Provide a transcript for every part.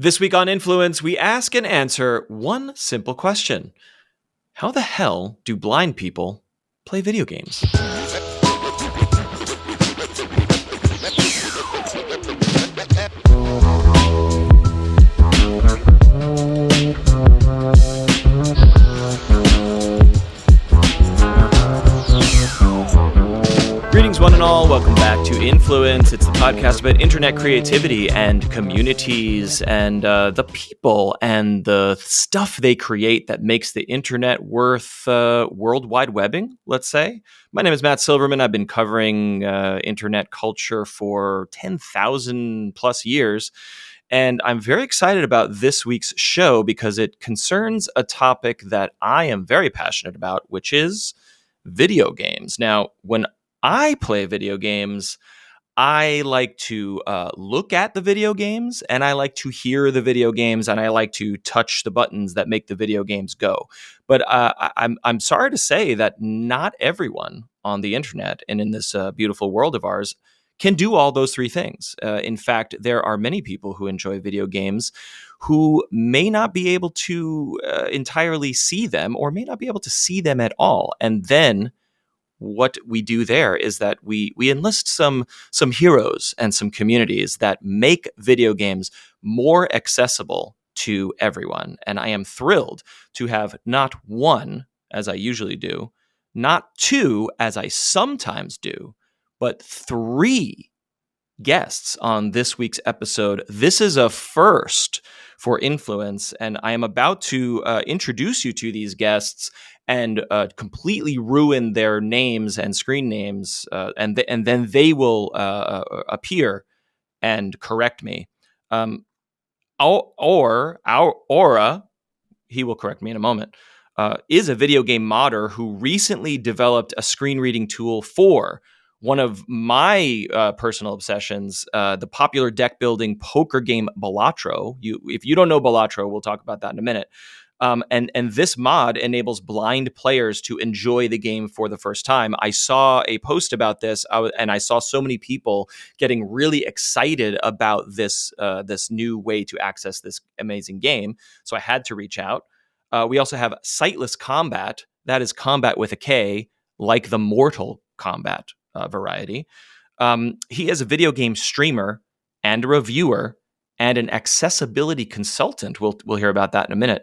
This week on Influence, we ask and answer one simple question. How the hell do blind people play video games? Greetings, one and all. Welcome back to Influence. It's the podcast about internet creativity and communities and the people and the stuff they create that makes the internet worth worldwide webbing, let's say. My name is Matt Silverman. I've been covering internet culture for 10,000 plus years. And I'm very excited about this week's show because it concerns a topic that I am very passionate about, which is video games. Now, when I play video games, I like to look at the video games, and I like to hear the video games, and I like to touch the buttons that make the video games go. But I'm sorry to say that not everyone on the internet and in this beautiful world of ours can do all those three things. In fact, there are many people who enjoy video games who may not be able to entirely see them, or may not be able to see them at all. And then what we do there is that we enlist some heroes and some communities that make video games more accessible to everyone. And I am thrilled to have not one, as I usually do, not two, as I sometimes do, but three guests on this week's episode. This is a first for Influence, and I am about to introduce you to these guests and completely ruin their names and screen names, and then they will appear and correct me. Aure, he will correct me in a moment, is a video game modder who recently developed a screen reading tool for one of my personal obsessions, the popular deck building poker game Balatro. If you don't know Balatro, we'll talk about that in a minute. And this mod enables blind players to enjoy the game for the first time. I saw a post about this, and I saw so many people getting really excited about this new way to access this amazing game. So I had to reach out. We also have SightlessKombat. That is combat with a K, like the Mortal Kombat variety. He is a video game streamer and a reviewer and an accessibility consultant. We'll hear about that in a minute.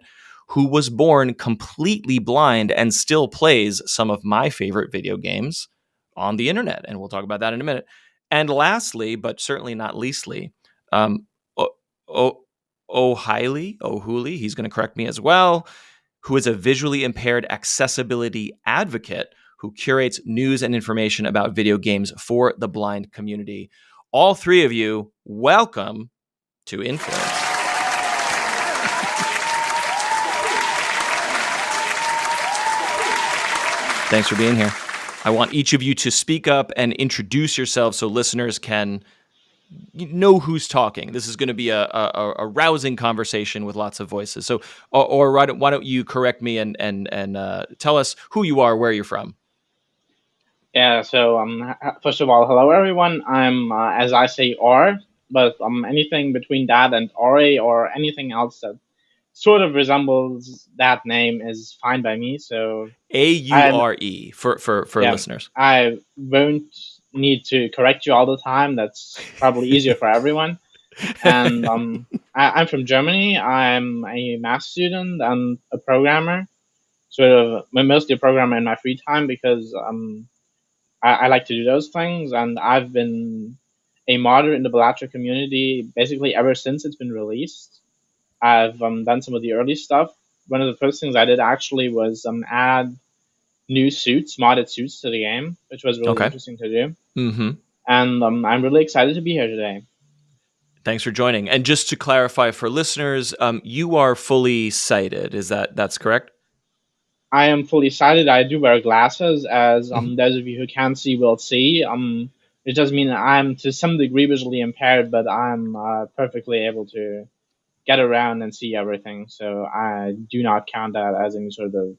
Who was born completely blind and still plays some of my favorite video games on the internet. And we'll talk about that in a minute. And lastly, but certainly not leastly, Ohylli, he's going to correct me as well, who is a visually impaired accessibility advocate who curates news and information about video games for the blind community. All three of you, welcome to Influence. Thanks for being here. I want each of you to speak up and introduce yourselves so listeners can know who's talking. This is going to be a rousing conversation with lots of voices. So, or why don't you correct me and tell us who you are, where you're from. Yeah, so first of all, hello everyone. I'm, as I say, Aure, but anything between that and Aure or anything else that sort of resembles that name is fine by me. So Aure for listeners. I won't need to correct you all the time. That's probably easier for everyone. And I'm from Germany. I'm a math student and a programmer. Sort of mostly a programmer in my free time because I like to do those things, and I've been a modder in the Balatro community basically ever since it's been released. I've done some of the early stuff. One of the first things I did actually was add new suits, modded suits to the game, which was really interesting to do. Mm-hmm. And I'm really excited to be here today. Thanks for joining. And just to clarify for listeners, you are fully sighted. That's correct? I am fully sighted. I do wear glasses, as those of you who can't see will see. It does mean that I'm to some degree visually impaired, but I'm perfectly able to get around and see everything. So I do not count that as any sort of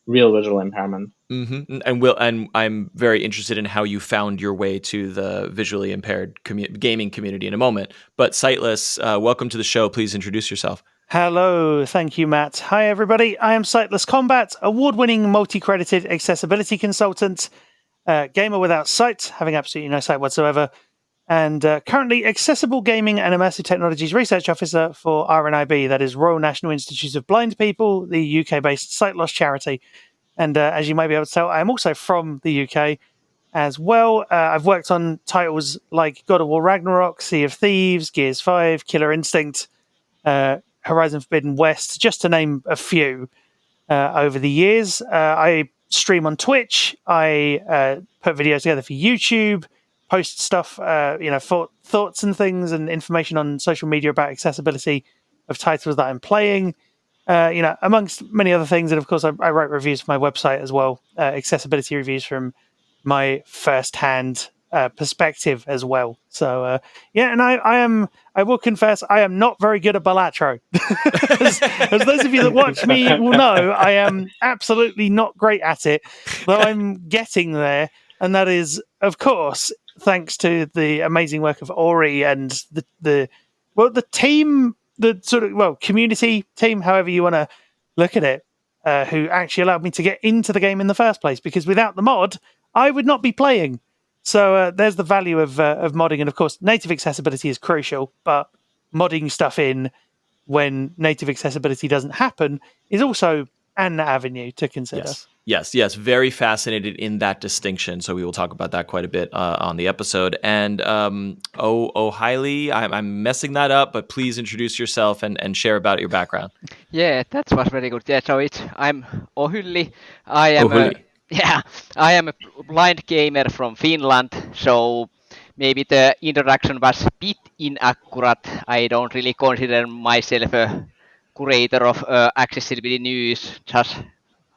real visual impairment. Mm-hmm. And I'm very interested in how you found your way to the visually impaired gaming community in a moment. But Sightless, welcome to the show. Please introduce yourself. Hello, thank you, Matt. Hi, everybody. I am SightlessKombat, award-winning, multi-credited accessibility consultant, gamer without sight, having absolutely no sight whatsoever, and currently accessible gaming and immersive technologies research officer for RNIB, that is Royal National Institute of Blind People, the UK-based sight loss charity. And as you may be able to tell, I am also from the UK as well. I've worked on titles like God of War Ragnarok, Sea of Thieves, Gears 5, Killer Instinct, Horizon Forbidden West, just to name a few over the years. I stream on Twitch. I put videos together for YouTube, post stuff, thoughts and things and information on social media about accessibility of titles that I'm playing. Amongst many other things. And of course, I write reviews for my website as well, accessibility reviews from my first-hand perspective as well. So, and I will confess, I am not very good at Balatro. as those of you that watch me will know, I am absolutely not great at it, though I'm getting there. And that is, of course, thanks to the amazing work of Aure and the team, community team, however you want to look at it, who actually allowed me to get into the game in the first place. Because without the mod, I would not be playing. So there's the value of modding, and of course, native accessibility is crucial. But modding stuff in when native accessibility doesn't happen is also an avenue to consider. Yes. Very fascinated in that distinction. So we will talk about that quite a bit on the episode. And Ohylli, I'm messing that up, but please introduce yourself and share about your background. Yeah, that was very good. Yeah, so I'm Ohylli. I am a blind gamer from Finland. So maybe the introduction was a bit inaccurate. I don't really consider myself a curator of accessibility news. Just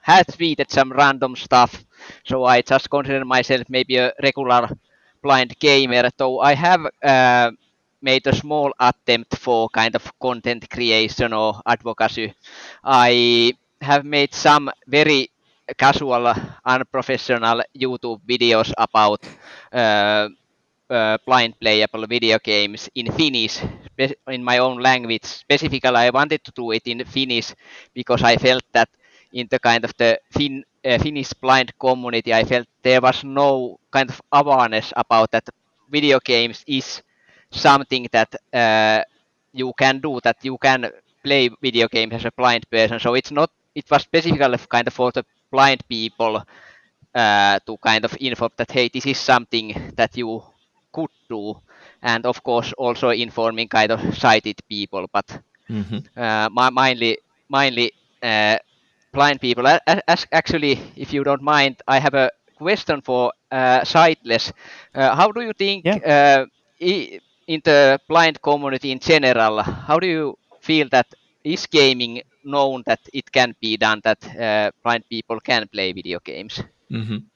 had tweeted some random stuff, so I just consider myself maybe a regular blind gamer, though I have made a small attempt for kind of content creation or advocacy. I have made some very casual, unprofessional YouTube videos about blind playable video games in Finnish, in my own language. Specifically, I wanted to do it in Finnish because I felt that in the kind of the Finnish blind community, I felt there was no kind of awareness about that video games is something that you can do, that you can play video games as a blind person. So it was specifically kind of for the blind people to kind of inform that, hey, this is something that you could do. And of course, also informing kind of sighted people, but mainly blind people. Actually, if you don't mind, I have a question for Sightless. How do you think in the blind community in general, how do you feel that is gaming known that it can be done, that blind people can play video games?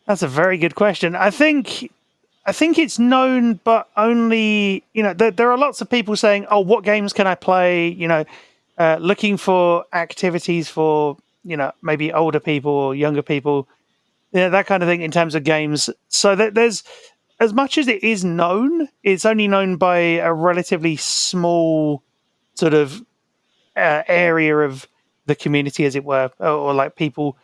That's a very good question. I think it's known, but only, there are lots of people saying, oh, what games can I play? Looking for activities for, maybe older people or younger people, that kind of thing in terms of games. So that there's, as much as it is known, it's only known by a relatively small sort of area of the community, as it were, or like people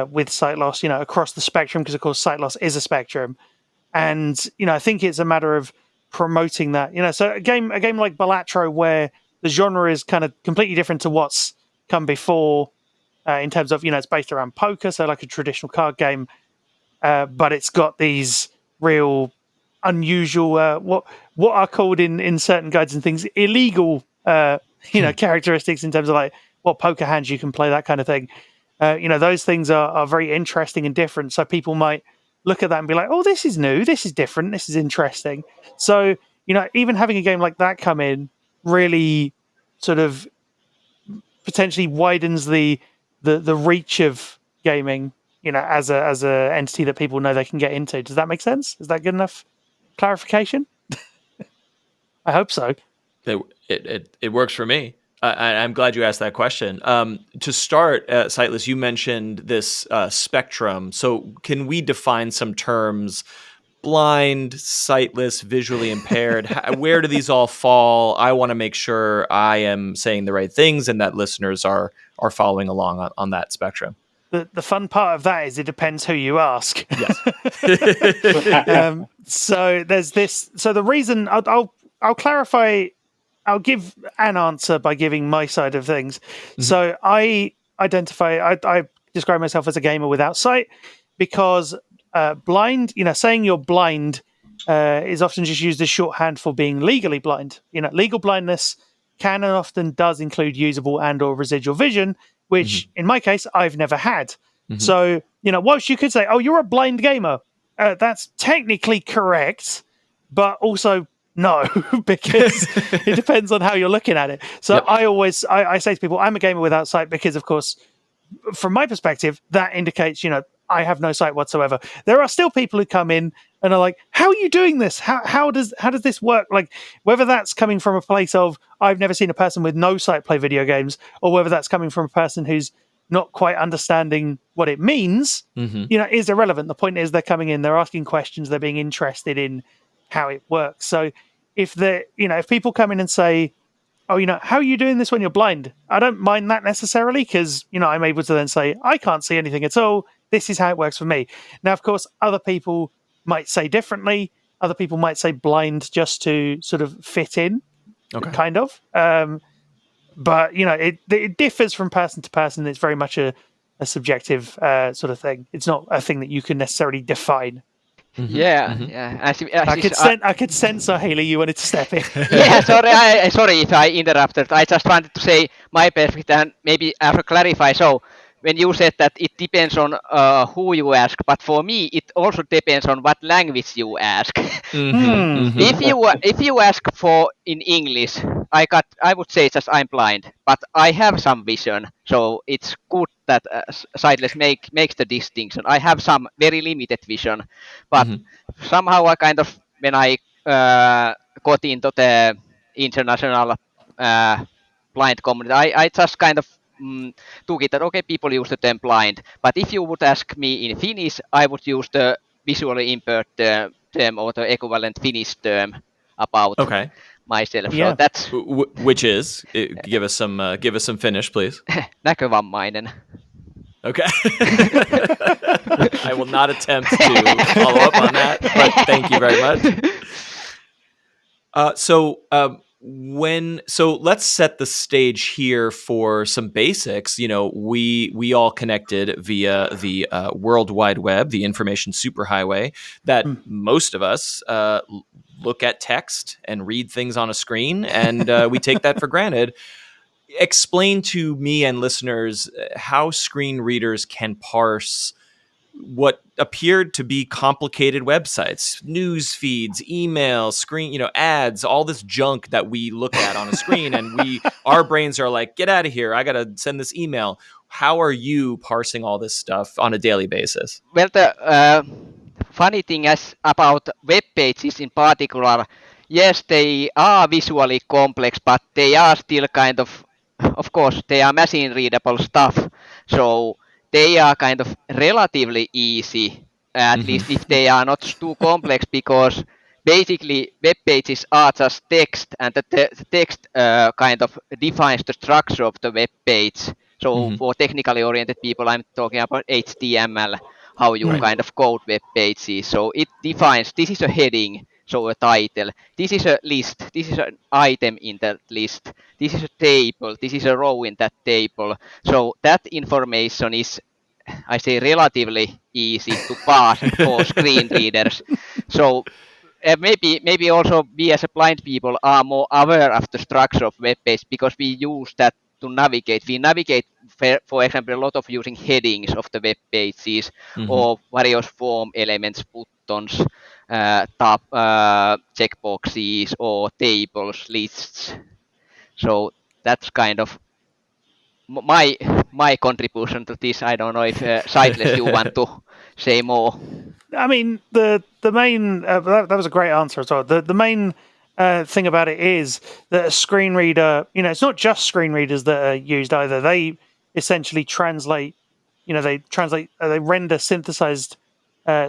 with sight loss, across the spectrum, because of course sight loss is a spectrum. And, I think it's a matter of promoting that, so a game like Balatro, where the genre is kind of completely different to what's come before in terms of, it's based around poker. So like a traditional card game, but it's got these real unusual, what are called in certain guides and things, illegal, characteristics in terms of like what poker hands you can play, that kind of thing. Those things are very interesting and different. So people might look at that and be like, oh, this is new, this is different, this is interesting. So, even having a game like that come in really sort of potentially widens the reach of gaming, as a entity that people know they can get into. Does that make sense? Is that good enough clarification? I hope so. It works for me. I'm glad you asked that question. To start, Sightless, you mentioned this spectrum. So can we define some terms? Blind, sightless, visually impaired. Where do these all fall? I want to make sure I am saying the right things and that listeners are following along on that spectrum. The fun part of that is it depends who you ask. Yes. So there's this. So the reason I'll clarify. I'll give an answer by giving my side of things. Mm-hmm. So I describe myself as a gamer without sight because blind, saying you're blind is often just used as shorthand for being legally blind. Legal blindness can and often does include usable and or residual vision, which in my case, I've never had. So, whilst you could say, oh, you're a blind gamer, that's technically correct, but also no, because it depends on how you're looking at it. So I say to people, I'm a gamer without sight because, of course, from my perspective, that indicates, I have no sight whatsoever. There are still people who come in and are like, how are you doing this? How does this work? Like, whether that's coming from a place of, I've never seen a person with no sight play video games, or whether that's coming from a person who's not quite understanding what it means, is irrelevant. The point is they're coming in, they're asking questions, they're being interested in how it works. So if people come in and say, oh, how are you doing this when you're blind? I don't mind that necessarily because, I'm able to then say, I can't see anything at all. This is how it works for me. Now, of course, other people might say differently. Other people might say blind just to sort of fit in, kind of. But, it differs from person to person. It's very much a subjective sort of thing. It's not a thing that you can necessarily define. Yeah. I could sense, Ohylli, you wanted to step in. Yeah, sorry if I interrupted. I just wanted to say my perspective and maybe clarify. So when you said that it depends on who you ask, but for me it also depends on what language you ask. If you ask for in English, I would say just I'm blind, but I have some vision, so it's good that Sightless makes the distinction. I have some very limited vision, but somehow I kind of, when I got into the international blind community, I just kind of took it that okay, people use the term blind, but if you would ask me in Finnish, I would use the visually impaired term or the equivalent Finnish term about myself. Yeah. So that's which is give us some Finnish, please. Näkövammainen. Okay. I will not attempt to follow up on that, but thank you very much. So let's set the stage here for some basics. We all connected via the World Wide Web, the information superhighway, that most of us look at text and read things on a screen, and we take that for granted. Explain to me and listeners how screen readers can parse what appeared to be complicated websites, news feeds, emails, screen, ads, all this junk that we look at on a screen, and our brains are like, get out of here, I gotta send this email. How are you parsing all this stuff on a daily basis? Well, the funny thing about web pages in particular, yes, they are visually complex, but they are still kind of course, they are machine readable stuff. So they are kind of relatively easy, at least if they are not too complex, because basically web pages are just text, and the text kind of defines the structure of the web page. So for technically oriented people, I'm talking about HTML, how you kind of code web pages. So it defines, this is a heading, so a title, this is a list, this is an item in that list, this is a table, this is a row in that table. So that information is, I say, relatively easy to parse for screen readers. So maybe also we as a blind people are more aware of the structure of web page because we use that to navigate. We navigate, for example, a lot of using headings of the web pages or various form elements, buttons, tab, checkboxes, or tables, lists. So that's kind of my contribution to this. I don't know if Sightless, you want to say more. I mean, the main that was a great answer as well. The main thing about it is that a screen reader, it's not just screen readers that are used either. They essentially translate, they render synthesized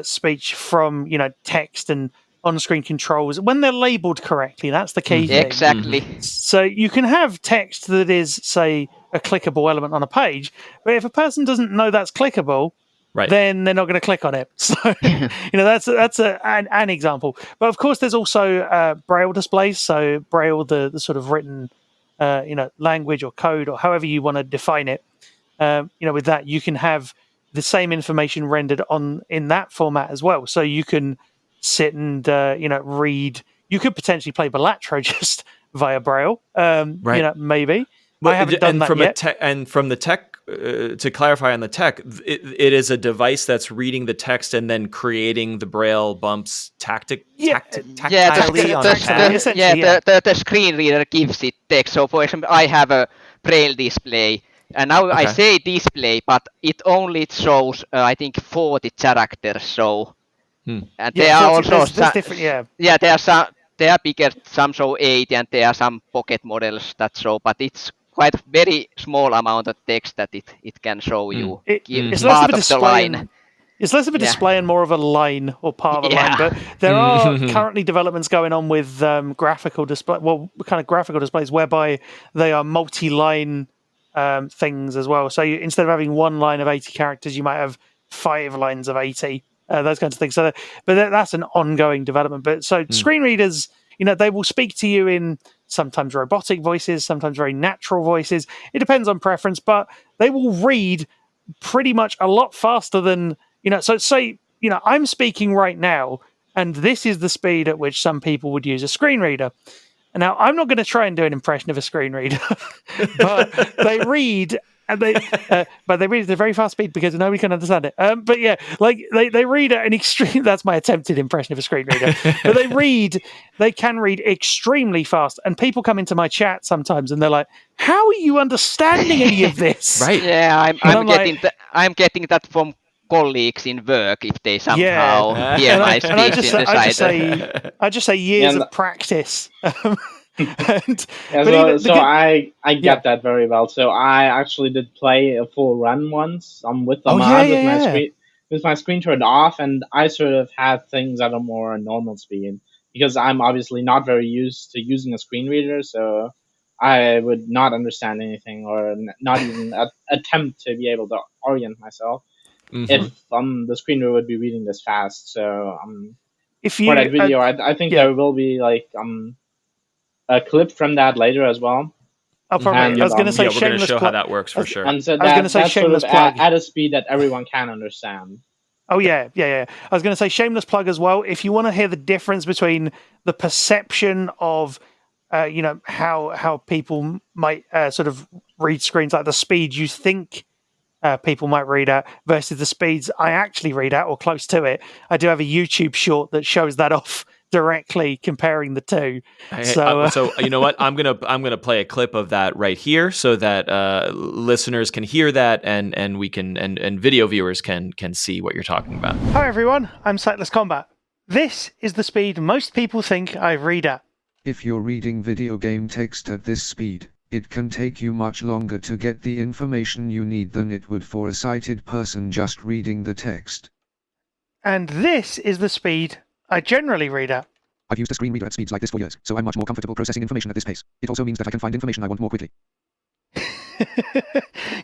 speech from, text and on-screen controls when they're labeled correctly. That's the key thing. Exactly. So you can have text that is, say, a clickable element on a page, but if a person doesn't know that's clickable, then they're not going to click on it. So, that's an example. But of course, there's also Braille displays. So Braille, the sort of written, language or code or however you want to define it. With that, you can have the same information rendered in that format as well. So you can sit and read. You could potentially play Balatro just via Braille. Maybe. I haven't done that yet. And from the tech, to clarify on the tech, it is a device that's reading the text and then creating the Braille bumps tactilely on the pad. The screen reader gives it text. So, for example, I have a Braille display, and now I say display, but it only shows, I think, 40 characters. So, and there are also different. There are some. They are bigger. Some show 80, and there are some pocket models that show, but it's quite a very small amount of text that it can show you. It's less of a display. It's less of a display and more of a line or part of a line. But there are currently developments going on with graphical display. Well, kind of graphical displays whereby they are multi-line things as well. So instead of having one line of 80 characters, you might have 5 lines of 80. Those kinds of things. So, but that's an ongoing development. But so screen readers, they will speak to you in sometimes robotic voices, sometimes very natural voices. It depends on preference, but they will read pretty much a lot faster than, so say, I'm speaking right now, and this is the speed at which some people would use a screen reader. And now I'm not going to try and do an impression of a screen reader, but they read. And they read at a very fast speed because nobody can understand it. But yeah, like they read at an extreme. That's my attempted impression of a screen reader. But they can read extremely fast. And people come into my chat sometimes, and they're like, "How are you understanding any of this?" Right? Yeah, I'm getting that from colleagues in work if they somehow hear my speech in the side. I just say years of practice. I get that very well. So I actually did play a full run once with the mod with my screen turned off, and I sort of had things at a more normal speed because I'm obviously not very used to using a screen reader, so I would not understand anything or not even attempt to be able to orient myself if the screen reader would be reading this fast. So for that video, I think there will be like a clip from that later as well. Oh, probably. I was going to say we're going to show how that works for sure. And so that's shameless sort of plug at a speed that everyone can understand. Oh yeah. I was going to say shameless plug as well. If you want to hear the difference between the perception of, how people might sort of read screens, like the speed you think people might read at versus the speeds I actually read at or close to it. I do have a YouTube short that shows that off directly, comparing the two. So you know what? I'm gonna play a clip of that right here so that listeners can hear that and we can and video viewers can see what you're talking about. Hi everyone, I'm SightlessKombat. This is the speed most people think I read at. If you're reading video game text at this speed, it can take you much longer to get the information you need than it would for a sighted person just reading the text. And this is the speed I generally read at. I've used a screen reader at speeds like this for years, so I'm much more comfortable processing information at this pace. It also means that I can find information I want more quickly.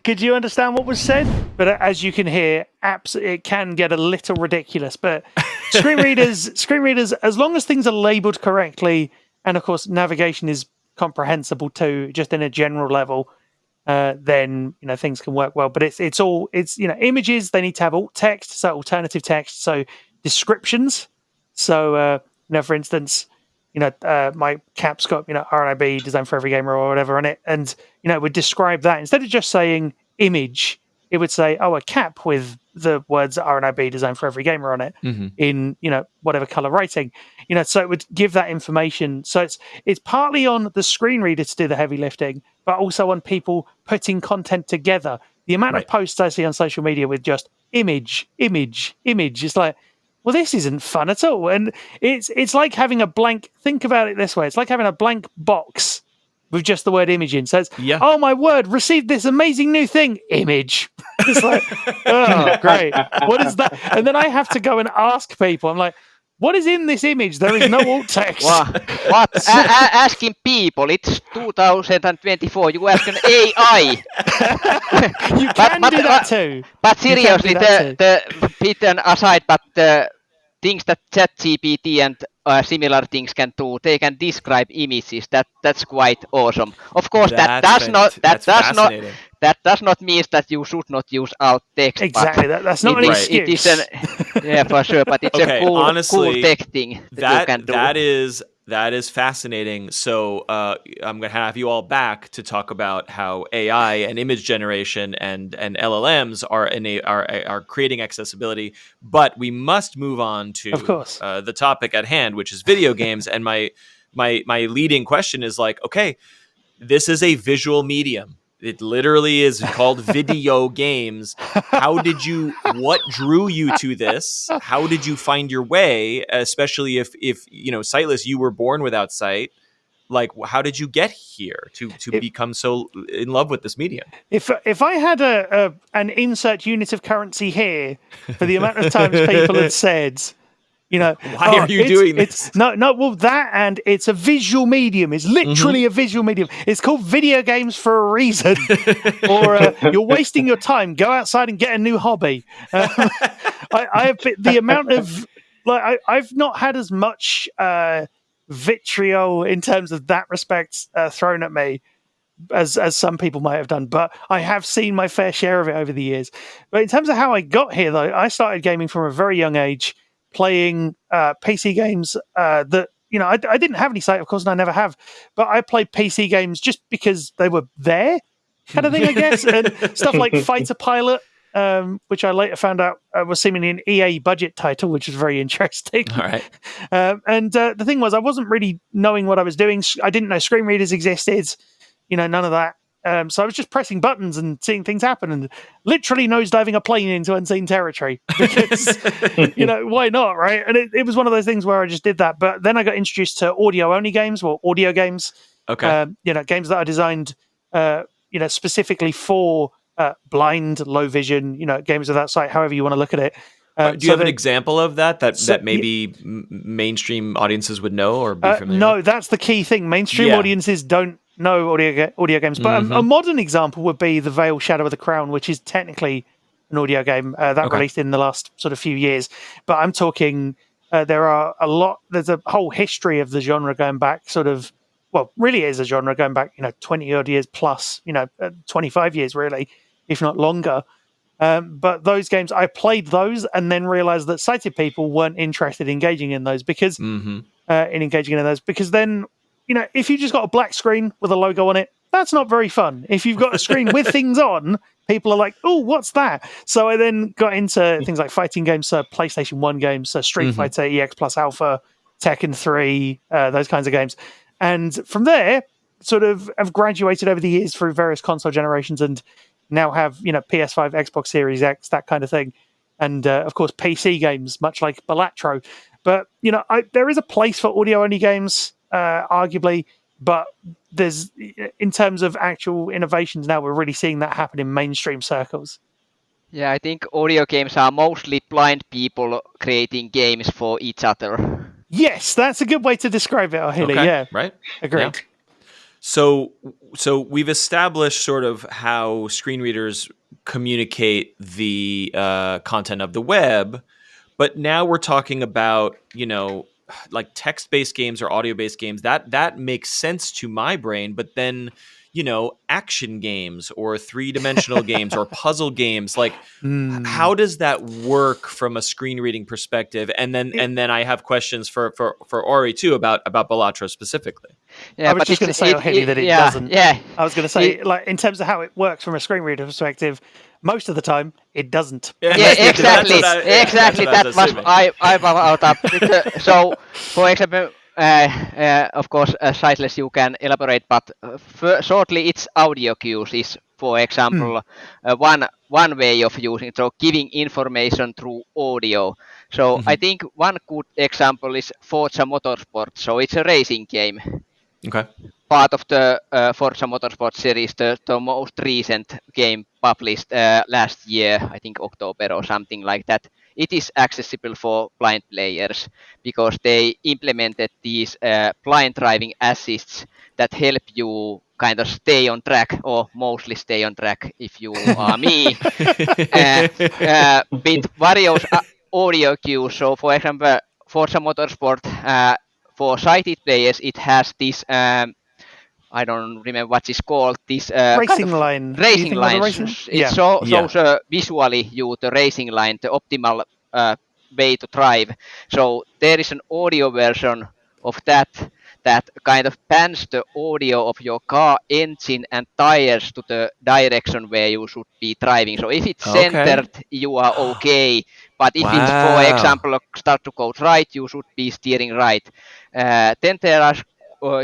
Could you understand what was said? But as you can hear, it can get a little ridiculous. But screen readers, as long as things are labeled correctly, and of course navigation is comprehensible too, just in a general level, then things can work well. But it's images. They need to have alt text, so alternative text, so descriptions. So for instance, my cap's got RNIB, designed for every gamer or whatever on it, and it would describe that instead of just saying image. It would say, a cap with the words RNIB, designed for every gamer on it, in whatever color writing. So it would give that information. So it's partly on the screen reader to do the heavy lifting, but also on people putting content together. The amount of posts I see on social media with just image, it's like, well, this isn't fun at all. And it's like having a blank. Think about it this way: it's like having a blank box with just the word image in. So it's, oh my word, received this amazing new thing, image. It's like, oh, great. What is that? And then I have to go and ask people. I'm like, what is in this image? There is no alt text. What? Asking people. It's 2024. You ask an AI. You can do that too. But seriously, the bitten aside, but the things that ChatGPT and similar things can do, they can describe images. That's quite awesome. Of course, that does not mean that you should not use alt text. Exactly, that's not an excuse. For sure, but it's a cool tech thing that you can do. That is fascinating. So I'm going to have you all back to talk about how AI and image generation and LLMs are creating accessibility. But we must move on to, of course, the topic at hand, which is video games. And my leading question is like, okay, this is a visual medium. It literally is called video games. What drew you to this? How did you find your way? Especially if Sightless, you were born without sight. Like, how did you get here to become so in love with this medium? If I had an insert unit of currency here for the amount of times people had said, why are you doing this? Well, that and it's a visual medium. It's literally a visual medium. It's called video games for a reason. Or you're wasting your time. Go outside and get a new hobby. The amount of I've not had as much vitriol in terms of that respect thrown at me as some people might have done, but I have seen my fair share of it over the years. But in terms of how I got here, though, I started gaming from a very young age, playing PC games that, I didn't have any sight, of course, and I never have, but I played PC games just because they were there, kind of thing, I guess. And stuff like Fighter Pilot, which I later found out was seemingly an EA budget title, which is very interesting. All right. And the thing was, I wasn't really knowing what I was doing. I didn't know screen readers existed, none of that. So I was just pressing buttons and seeing things happen and literally nosediving a plane into unseen territory because, why not, right? And it was one of those things where I just did that. But then I got introduced to audio-only games, or audio games. Okay. Games that are designed, specifically for blind, low vision, games without sight, however you want to look at it. Do you have an example of that maybe mainstream audiences would know or be familiar with? No, that's the key thing. Mainstream audiences don't know audio games. But a modern example would be The Veil Shadow of the Crown, which is technically an audio game that released in the last sort of few years. But I'm talking, there's a whole history of the genre going back really is a genre going back, 20 odd years plus, 25 years really, if not longer. But those games, I played those and then realized that sighted people weren't interested in engaging in those because then, if you just got a black screen with a logo on it, that's not very fun. If you've got a screen with things on, people are like, oh, what's that? So I then got into things like fighting games, PlayStation 1 games, Street Fighter, EX Plus Alpha, Tekken 3, those kinds of games. And from there, sort of have graduated over the years through various console generations and now have, PS5, Xbox Series X, that kind of thing. And, of course, PC games, much like Balatro. But, there is a place for audio-only games, arguably, but there's, in terms of actual innovations now, we're really seeing that happen in mainstream circles. Yeah, I think audio games are mostly blind people creating games for each other. Yes, that's a good way to describe it, Ohylli. Okay, yeah, right. Agreed. Yeah. So we've established sort of how screen readers communicate the content of the web, but now we're talking about, like text-based games or audio-based games. That makes sense to my brain, but then, action games or three-dimensional games or puzzle games, like how does that work from a screen reading perspective? And then I have questions for Aure too about Balatro specifically. Yeah, I was just going to say, Ohylli, that it doesn't. Yeah, I was going to say, like, in terms of how it works from a screen reader perspective, most of the time it doesn't. Yeah, exactly. That was I brought up. So, for example, Of course, Sightless, you can elaborate, but shortly, it's audio cues is, for example, one way of using it. So giving information through audio. So I think one good example is Forza Motorsport. So it's a racing game. Okay. Part of the Forza Motorsport series, the most recent game published last year, I think October or something like that. It is accessible for blind players because they implemented these blind driving assists that help you kind of stay on track, or mostly stay on track if you are me, with various audio cues. So for example, Forza Motorsport, for sighted players, it has this I don't remember what it's called. This Racing kind of line. Do you racing think about the line. racing? It shows visually you the racing line, the optimal way to drive. So there is an audio version of that kind of pans the audio of your car engine and tires to the direction where you should be driving. So if it's centered, you are okay. But if it's, for example, start to go right, you should be steering right. Then there are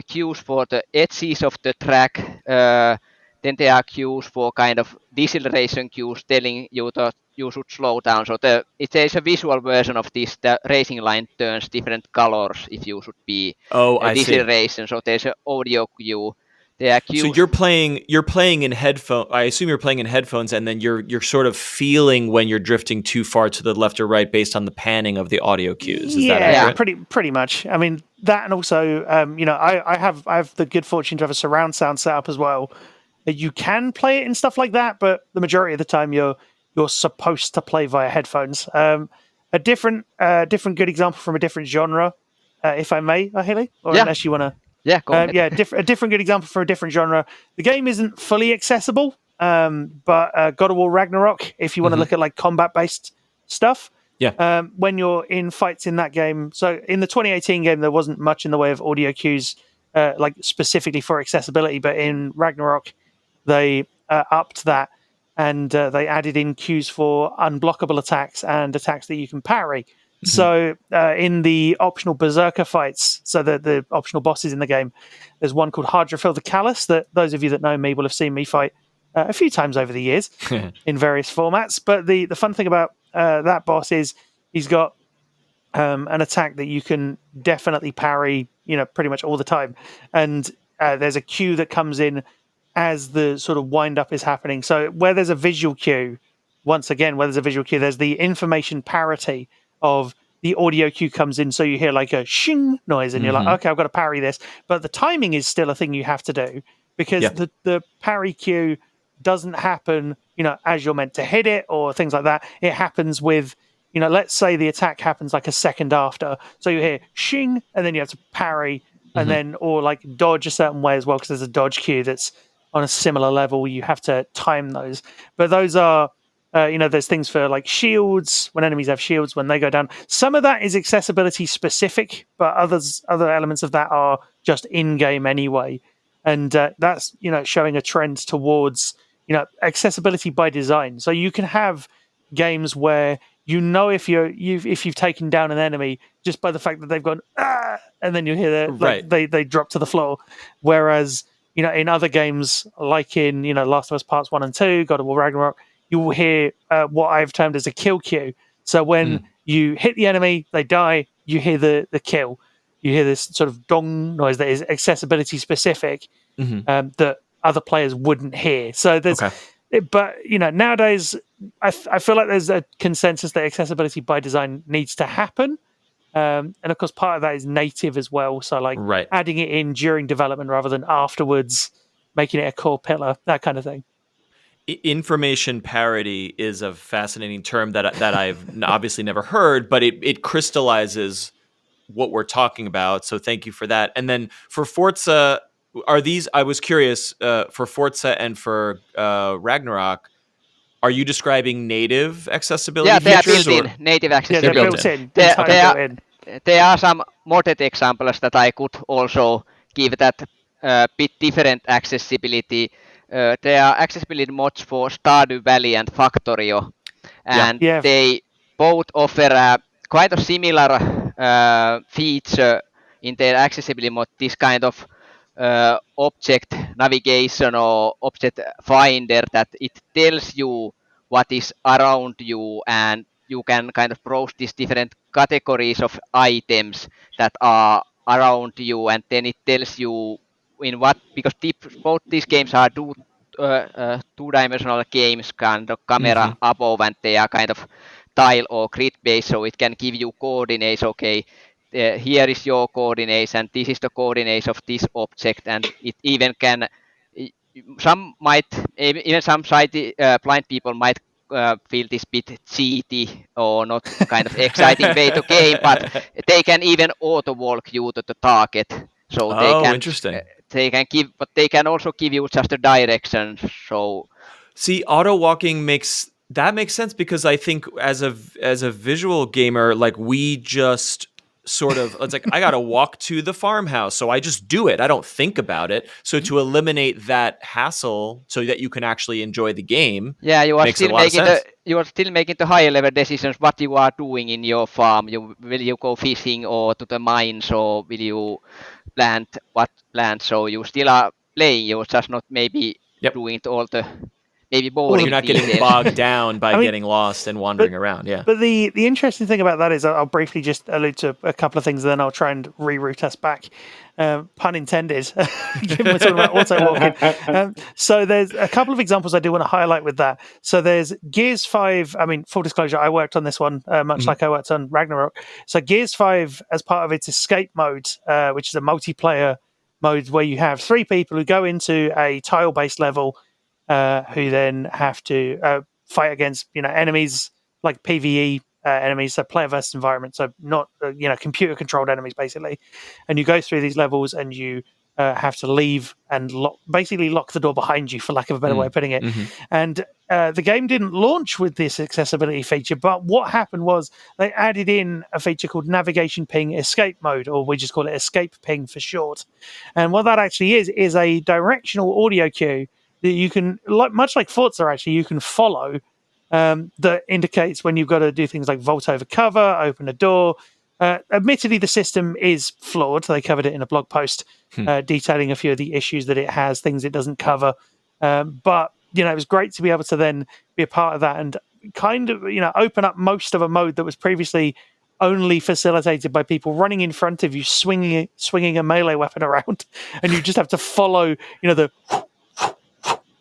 cues for the edges of the track. Then there are cues for kind of deceleration cues telling you that you should slow down. So there's a visual version of this. The racing line turns different colors if you should be I deceleration. So there's an audio cue. There are cues. So you're playing in headphones. I assume you're playing in headphones, and then you're sort of feeling when you're drifting too far to the left or right based on the panning of the audio cues. Is that accurate? pretty much. I mean that, and also I have the good fortune to have a surround sound set up as well. You can play it in stuff like that, but the majority of the time you're supposed to play via headphones. A different good example from a different genre, if I may, Ohylli, or unless you want to. Yeah, go ahead. A different good example for a different genre. The game isn't fully accessible, but God of War Ragnarok, if you want to look at like combat-based stuff, when you're in fights in that game. So in the 2018 game, there wasn't much in the way of audio cues, like specifically for accessibility, but in Ragnarok, they upped that, and they added in cues for unblockable attacks and attacks that you can parry. So in the optional Berserker fights, so the optional bosses in the game, there's one called Hardrafil the Callous that those of you that know me will have seen me fight a few times over the years in various formats. But the fun thing about that boss is he's got an attack that you can definitely parry, pretty much all the time. And there's a cue that comes in as the sort of wind up is happening. So where there's a visual cue, once again, where there's a visual cue, there's the information parity of the audio cue comes in. So you hear like a shing noise and you're like, okay, I've got to parry this. But the timing is still a thing you have to do because the parry cue doesn't happen, as you're meant to hit it or things like that. It happens with, let's say the attack happens like a second after. So you hear shing and then you have to parry and then, or like dodge a certain way as well, because there's a dodge cue that's on a similar level. You have to time those. But those are, there's things for like shields, when enemies have shields, when they go down. Some of that is accessibility specific, but other elements of that are just in-game anyway. And that's, showing a trend towards, accessibility by design. So you can have games where if you've taken down an enemy just by the fact that they've gone and then you hear they drop to the floor. Whereas in other games like in Last of Us Parts 1 and 2, God of War Ragnarok, you will hear what I've termed as a kill cue. So when you hit the enemy, they die, you hear the kill. You hear this sort of dong noise that is accessibility specific that other players wouldn't hear. So there's, but nowadays I feel like there's a consensus that accessibility by design needs to happen. And of course, part of that is native as well. So like adding it in during development rather than afterwards, making it a core pillar, that kind of thing. Information parity is a fascinating term that I've obviously never heard, but it crystallizes what we're talking about. So thank you for that. And then for Forza, I was curious, for Forza and for Ragnarok, are you describing native accessibility features? Yeah, they are built in. Native accessibility. Yeah, they're built in. There are some modded examples that I could also give that bit different accessibility. There are accessibility mods for Stardew Valley and Factorio, and they both offer quite a similar feature in their accessibility mode this kind of object navigation or object finder that it tells you what is around you, and you can kind of browse these different categories of items that are around you, and then it tells you in what, because both these games are two-dimensional games, kind of camera above, and they are kind of tile or grid based, so it can give you coordinates. Okay, here is your coordinates, and this is the coordinates of this object, and it even can. Some might, even some blind people might feel this bit cheaty or not kind of exciting way to game, but they can even auto walk you to the target. So they can, interesting. They can give, but they can also give you just a direction. So see, auto walking makes sense, because I think as a visual gamer, like we just sort of, it's like I gotta walk to the farmhouse, so I just do it. I don't think about it. So to eliminate that hassle, so that you can actually enjoy the game, yeah, you are makes still a lot of making sense. the higher level decisions. What you are doing in your farm? Will you go fishing or to the mines, or will you plant what plants? So you still are playing. You're just not maybe doing all the maybe boring. You're not details. getting bogged down by getting lost and wandering around. Yeah. But the interesting thing about that is, I'll briefly just allude to a couple of things, and then I'll try and reroute us back. Pun intended. Given we're talking about auto walking. So there's a couple of examples I do want to highlight with that. So there's Gears 5. I mean, full disclosure, I worked on this one, much like I worked on Ragnarok. So Gears 5, as part of its escape mode, which is a multiplayer mode where you have 3 people who go into a tile-based level, who then have to fight against enemies like PvE enemies, so player versus environment, so not computer controlled enemies basically. And you go through these levels, and you have to leave and basically lock the door behind you, for lack of a better way of putting it. And the game didn't launch with this accessibility feature, but what happened was they added in a feature called navigation ping escape mode, or we just call it escape ping for short. And what that actually is a directional audio cue that you can, much like Forza actually, you can follow, that indicates when you've got to do things like vault over cover, open a door. Admittedly, the system is flawed. They covered it in a blog post detailing a few of the issues that it has, things it doesn't cover. But it was great to be able to then be a part of that and kind of open up most of a mode that was previously only facilitated by people running in front of you, swinging a melee weapon around, and you just have to follow the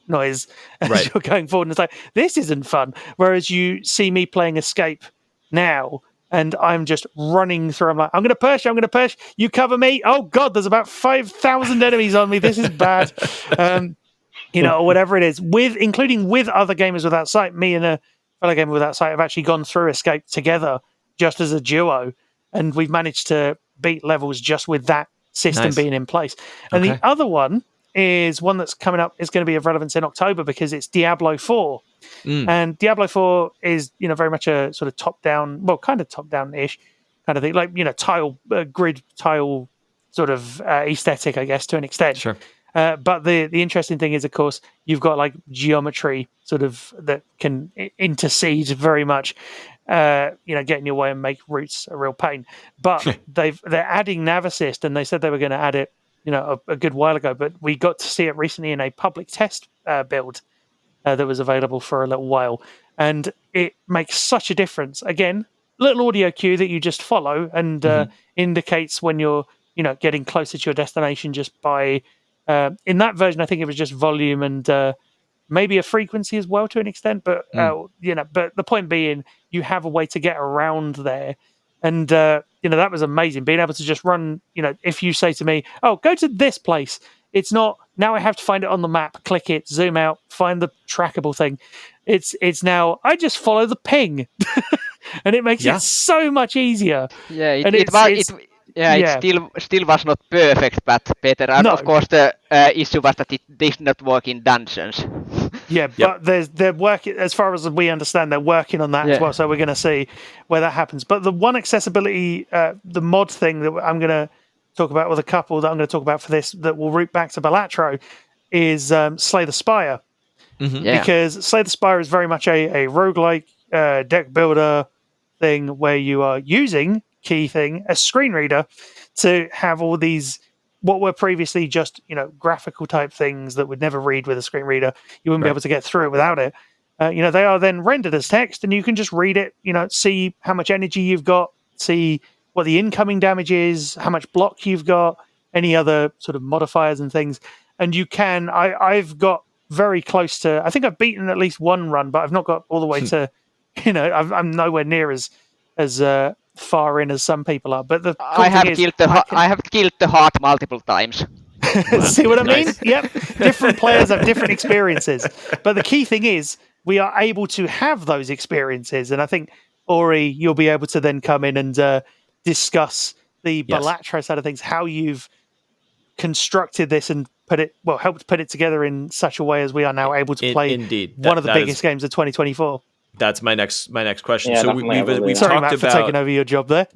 noise as you're going forward. And it's like, this isn't fun. Whereas you see me playing Escape now, and I'm just running through. I'm like, I'm going to push. You cover me. Oh God, there's about 5,000 enemies on me. This is bad. Or whatever it is. Including with other gamers without sight, me and a fellow gamer without sight have actually gone through Escape together, just as a duo, and we've managed to beat levels just with that system being in place. And the other one is one that's coming up, is going to be of relevance in October, because it's Diablo 4. And Diablo 4 is, very much a sort of top-down, well, kind of top-down-ish kind of thing, like, grid tile sort of aesthetic, I guess, to an extent. Sure. But the interesting thing is, of course, you've got like geometry sort of that can intercede very much, get in your way and make routes a real pain. But they're adding nav assist, and they said they were going to add it a good while ago, but we got to see it recently in a public test build that was available for a little while, and it makes such a difference. Again, little audio cue that you just follow, and indicates when you're getting closer to your destination just by in that version I think it was just volume and maybe a frequency as well to an extent, but but the point being, you have a way to get around there. And that was amazing, being able to just run. If you say to me, "Oh, go to this place," it's not now I have to find it on the map, click it, zoom out, find the trackable thing. It's now I just follow the ping, and it makes it so much easier. Yeah, it still was not perfect, but better. And of course, the issue was that it did not work in dungeons. Yeah, but they're working, as far as we understand, they're working on that as well. So we're going to see where that happens. But the one accessibility, the mod thing that I'm going to talk about, with a couple that I'm going to talk about for this, that will route back to Balatro, is Slay the Spire. Because Slay the Spire is very much a roguelike deck builder thing where you are using a screen reader to have all these what were previously just graphical type things that would never read with a screen reader. You wouldn't be able to get through it without it. They are then rendered as text, and you can just read it. See how much energy you've got, see what the incoming damage is, how much block you've got, any other sort of modifiers and things. And you can. I've got very close to. I think I've beaten at least one run, but I've not got all the way to. I'm nowhere near as far in as some people are. But the cool I have thing is, I have killed the heart multiple times. See what I mean? Nice. Yep. Different players have different experiences. But the key thing is we are able to have those experiences. And I think, Aure, you'll be able to then come in and discuss the Balatro side of things, how you've constructed this and helped put it together in such a way as we are now able to play one of the biggest games of 2024. That's my next question. Yeah, so we've Sorry, talked Matt, about for taking over your job there.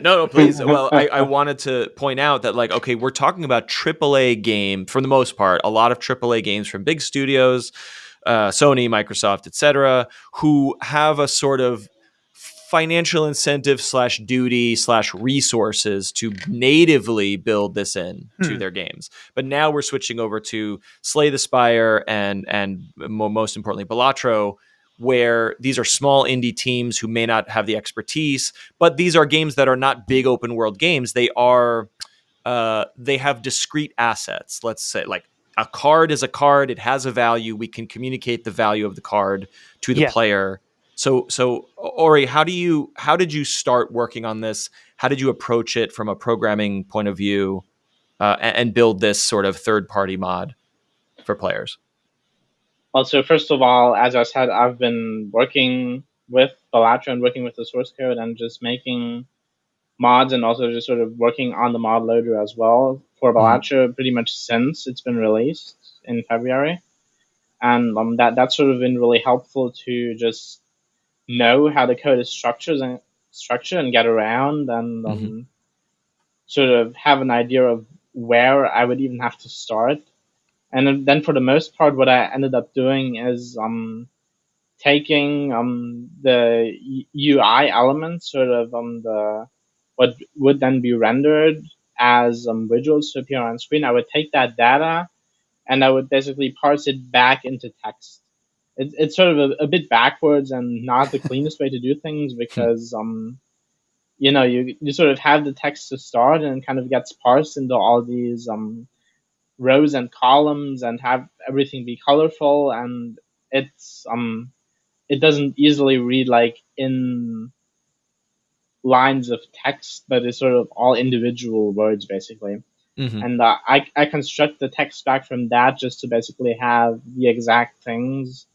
no, please. Well, I wanted to point out that we're talking about AAA game for the most part. A lot of AAA games from big studios, Sony, Microsoft, etc., who have a sort of financial incentive / duty / resources to natively build this in to their games. But now we're switching over to Slay the Spire and most importantly Balatro, where these are small indie teams who may not have the expertise, but these are games that are not big open world games. They are they have discrete assets. Let's say like a card is a card. It has a value. We can communicate the value of the card to the player. So Aure, how did you start working on this? How did you approach it from a programming point of view and build this sort of third-party mod for players? Well, so first of all, as I said, I've been working with Balatro and working with the source code and just making mods and also just sort of working on the mod loader as well for Balatro pretty much since it's been released in February. And that's sort of been really helpful to just know how the code is structured and get around and sort of have an idea of where I would even have to start. And then for the most part, what I ended up doing is taking the UI elements, sort of what would then be rendered as visuals to appear on screen. I would take that data and I would basically parse it back into text. It's sort of a bit backwards and not the cleanest way to do things because you sort of have the text to start and it kind of gets parsed into all these rows and columns and have everything be colorful, and it's it doesn't easily read like in lines of text, but it's sort of all individual words basically. And I construct the text back from that just to basically have the exact things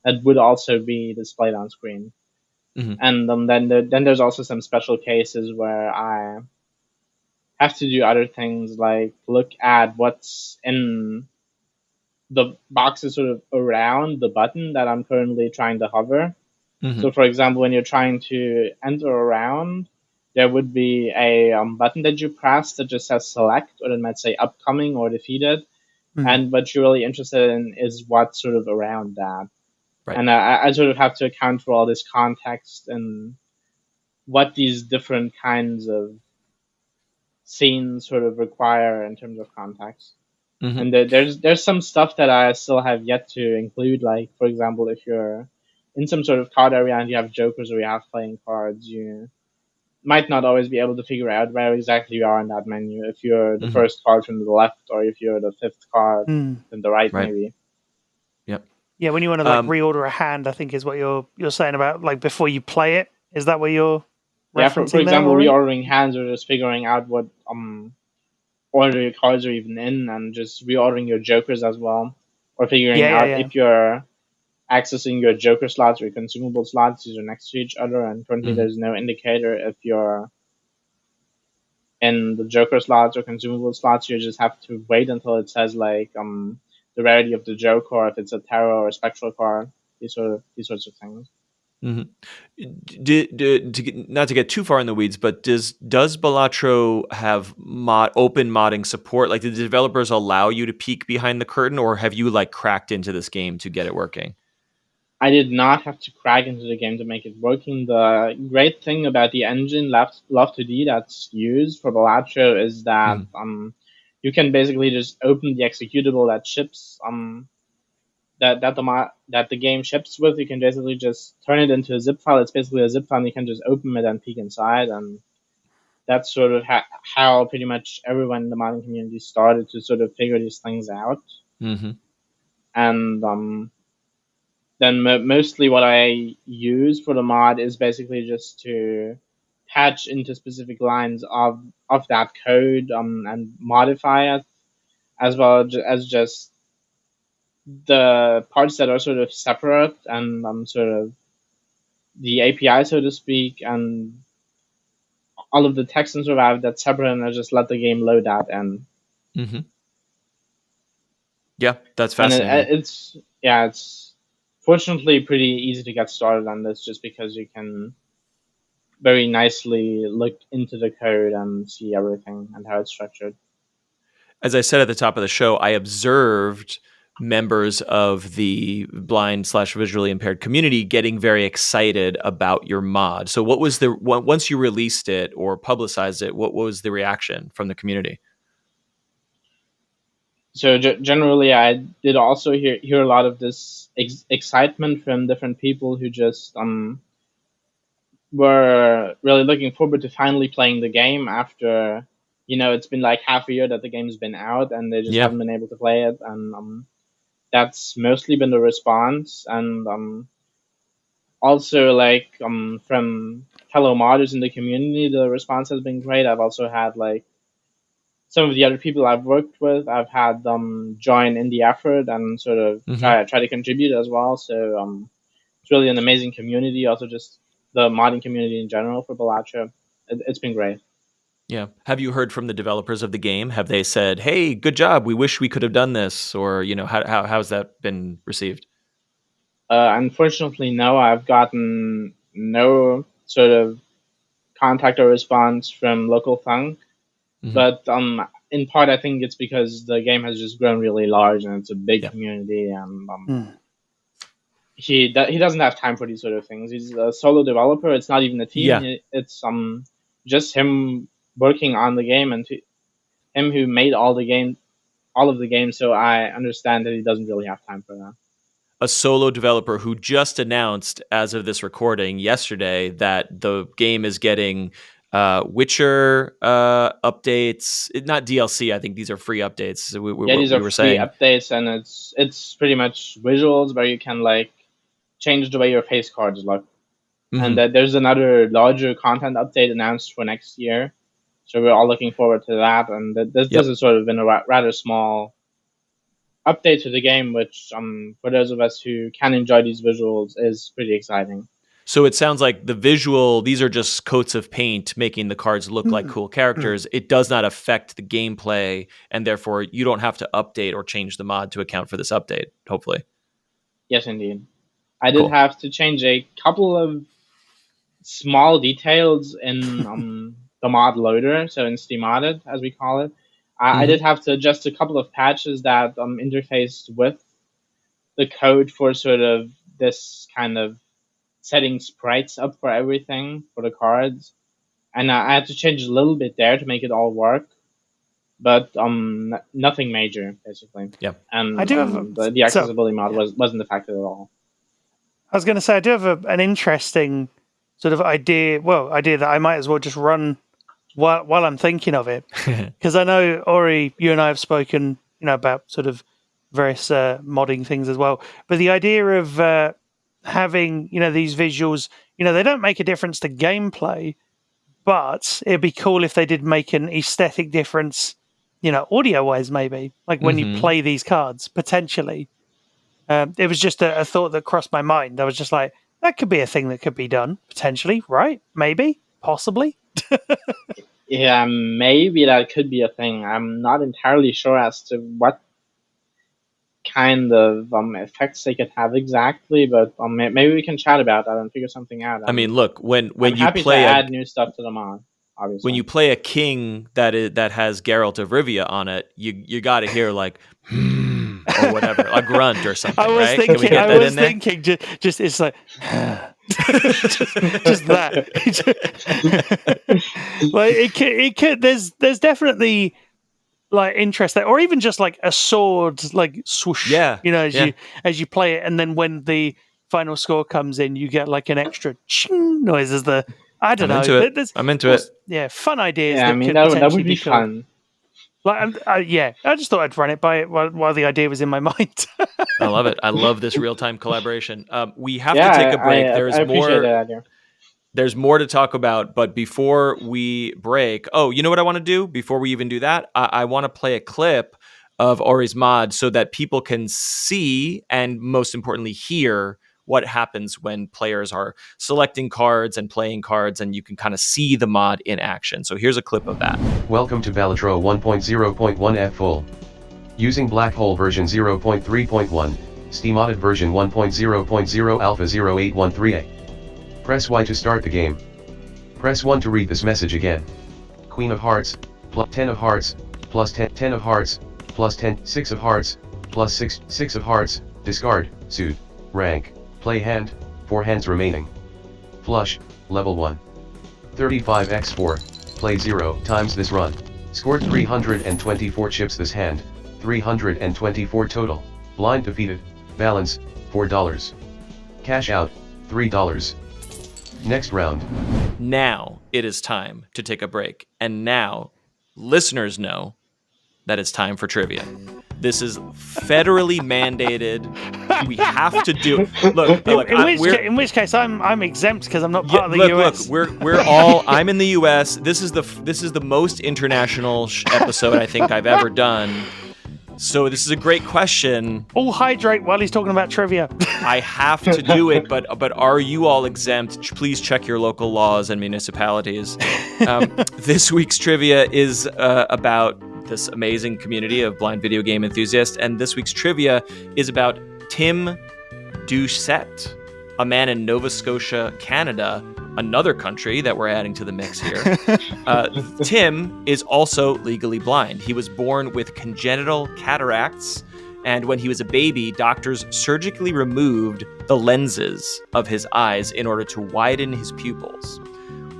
that would also be displayed on screen. And then there's also some special cases where I have to do other things like look at what's in the boxes sort of around the button that I'm currently trying to hover. So for example, when you're trying to enter around, there would be a button that you press that just says select, or it might say upcoming or defeated. And what you're really interested in is what's sort of around that. Right. And I sort of have to account for all this context and what these different kinds of scenes sort of require in terms of context. And there's some stuff that I still have yet to include. Like, for example, if you're in some sort of card area and you have jokers or you have playing cards, you might not always be able to figure out where exactly you are in that menu. If you're the first card from the left or if you're the fifth card from the right. Maybe. Yep. Yeah, when you want to reorder a hand, I think is what you're saying about like before you play it. Is that what you're referencing? For example, reordering hands or just figuring out what order your cards are even in, and just reordering your jokers as well, or figuring out if you're accessing your joker slots or your consumable slots. These are next to each other, and currently there's no indicator if you're in the joker slots or consumable slots. You just have to wait until it says like the rarity of the joker, or if it's a tarot or a spectral card. These sorts of things. Not to get too far in the weeds, but does Balatro have open modding support? Like, did the developers allow you to peek behind the curtain, or have you like cracked into this game to get it working? I did not have to crack into the game to make it working. The great thing about the engine Love2D that's used for Balatro is that you can basically just open the executable that ships that the game ships with. You can basically just turn it into a zip file. It's basically a zip file, and you can just open it and peek inside, and that's sort of how pretty much everyone in the modding community started to sort of figure these things out. And then mostly what I use for the mod is basically just to patch into specific lines of that code and modify it, as well as just the parts that are sort of separate and sort of the API, so to speak, and all of the text and survive that's separate, and I just let the game load that in. Yeah, that's fascinating. And it's fortunately pretty easy to get started on this, just because you can very nicely look into the code and see everything and how it's structured. As I said at the top of the show, I observed members of the blind/visually impaired community getting very excited about your mod. So what was once you released it or publicized it, what was the reaction from the community? So generally, I did also hear a lot of this excitement from different people who just were really looking forward to finally playing the game after, it's been like half a year that the game's been out, and they just haven't been able to play it. And that's mostly been the response. And also, from fellow modders in the community, the response has been great. I've also had some of the other people I've worked with, I've had them join in the effort and sort of try to contribute as well. So it's really an amazing community. Also, just the modding community in general for Balatro, it's been great. Yeah. Have you heard from the developers of the game? Have they said, "Hey, good job. We wish we could have done this," or how's that been received? Unfortunately, no. I've gotten no sort of contact or response from Local Thunk. But in part, I think it's because the game has just grown really large and it's a big community, and he doesn't have time for these sort of things. He's a solo developer. It's not even a team. Yeah. It's just him working on the game, and him who made all of the games. So I understand that he doesn't really have time for that. A solo developer who just announced, as of this recording yesterday, that the game is getting Witcher updates, not DLC. I think these are free updates. These are free updates, and it's pretty much visuals where you can change the way your face cards look. And there's another larger content update announced for next year, so we're all looking forward to that. And this has sort of been a rather small update to the game, which for those of us who can enjoy these visuals is pretty exciting. So it sounds like these are just coats of paint making the cards look like cool characters. It does not affect the gameplay, and therefore you don't have to update or change the mod to account for this update, hopefully. Yes, indeed. I did have to change a couple of small details in the mod loader, so in SteamModded, as we call it. I did have to adjust a couple of patches that interfaced with the code for sort of this kind of setting sprites up for everything for the cards, and I had to change a little bit there to make it all work, but nothing major basically. Yeah, and I do have the accessibility mod wasn't affected at all. I was going to say I do have an interesting sort of idea that I might as well just run while I'm thinking of it, because I know Aure, you and I have spoken, about sort of various modding things as well, but the idea of having these visuals, they don't make a difference to gameplay, but it'd be cool if they did make an aesthetic difference, audio wise, maybe when you play these cards potentially. It was just a thought that crossed my mind. I was just like, that could be a thing that could be done potentially, right? Maybe, possibly. Yeah, maybe that could be a thing. I'm not entirely sure as to what kind of effects they could have exactly, but maybe we can chat about that and figure something out. I mean, look, when I'm you happy play to add new stuff to the mod, obviously. When you play a king that has Geralt of Rivia on it, you got to hear or whatever, a grunt or something. I was right? thinking. Can we get I that was in there? thinking. Just it's like. just that. Like it could. There's definitely like interest there, or even just like a sword, like swoosh. Yeah, as you play it, and then when the final score comes in, you get like an extra ching noise as the. I don't know. I'm into it. Yeah, fun ideas. Yeah, I that mean could that would potentially be cool. fun. Like, I just thought I'd run it by it while the idea was in my mind. I love it. I love this real-time collaboration. We have Yeah, to take a break. I appreciate that idea. There's more to talk about, but before we break, you know what I want to do? Before we even do that, I want to play a clip of Aure's mod so that people can see and most importantly hear what happens when players are selecting cards and playing cards, and you can kind of see the mod in action. So here's a clip of that. Welcome to Balatro 1.0.1 F full. Using Black Hole version 0.3.1, Steam-modded version 1.0.0 Alpha 0813A. Press Y to start the game. Press 1 to read this message again. Queen of Hearts, plus 10 of Hearts, plus 10, 10 of Hearts, plus 10, 6 of Hearts, plus 6, 6 of Hearts, discard, suit, rank, play hand, 4 hands remaining. Flush, level 1. 35x4, play 0 times this run. Scored 324 chips this hand, 324 total. Blind defeated, balance, $4. Cash out, $3. Next round. Now it is time to take a break. And now listeners know that it's time for trivia. This is federally mandated. We have to do. Look. In which case, I'm exempt because I'm not part of the US. Look, we're all. I'm in the US. This is the most international episode I think I've ever done. So this is a great question. All hydrate while he's talking about trivia. I have to do it, but are you all exempt? Please check your local laws and municipalities. This week's trivia is about this amazing community of blind video game enthusiasts, and this week's trivia is about Tim Doucette, a man in Nova Scotia, Canada, another country that we're adding to the mix here. Tim is also legally blind. He was born with congenital cataracts, and when he was a baby, doctors surgically removed the lenses of his eyes in order to widen his pupils.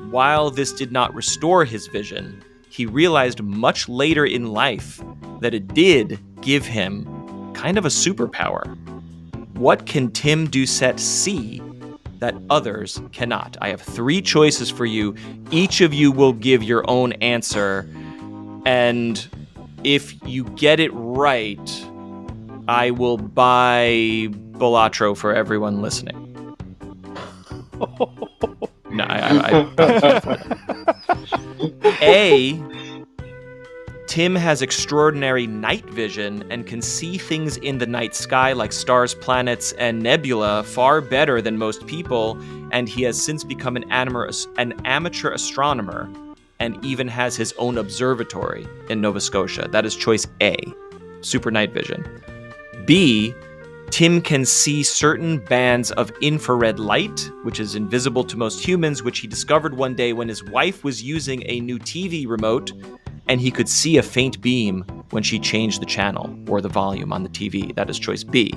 While this did not restore his vision, he realized much later in life that it did give him kind of a superpower. What can Tim Doucette see that others cannot? I have 3 choices for you. Each of you will give your own answer. And if you get it right, I will buy Balatro for everyone listening. No, A, Tim has extraordinary night vision and can see things in the night sky like stars, planets, and nebula far better than most people, and he has since become an amateur astronomer and even has his own observatory in Nova Scotia. That is choice A, super night vision. B, Tim can see certain bands of infrared light, which is invisible to most humans, which he discovered one day when his wife was using a new TV remote, and he could see a faint beam when she changed the channel or the volume on the TV. That is choice B.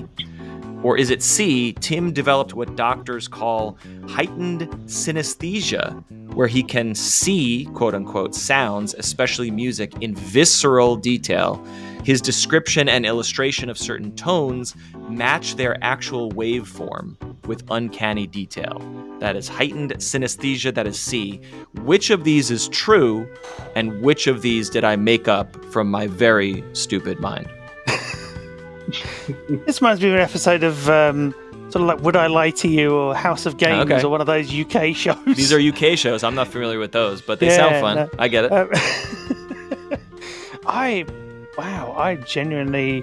Or is it C, Tim developed what doctors call heightened synesthesia, where he can see, quote unquote, sounds, especially music, in visceral detail. His description and illustration of certain tones match their actual waveform with uncanny detail. That is heightened synesthesia, that is C. Which of these is true, and which of these did I make up from my very stupid mind? This reminds me of an episode of sort of like Would I Lie to You or House of Games or one of those UK shows. These are UK shows. I'm not familiar with those, but they sound fun. No. I get it. I genuinely...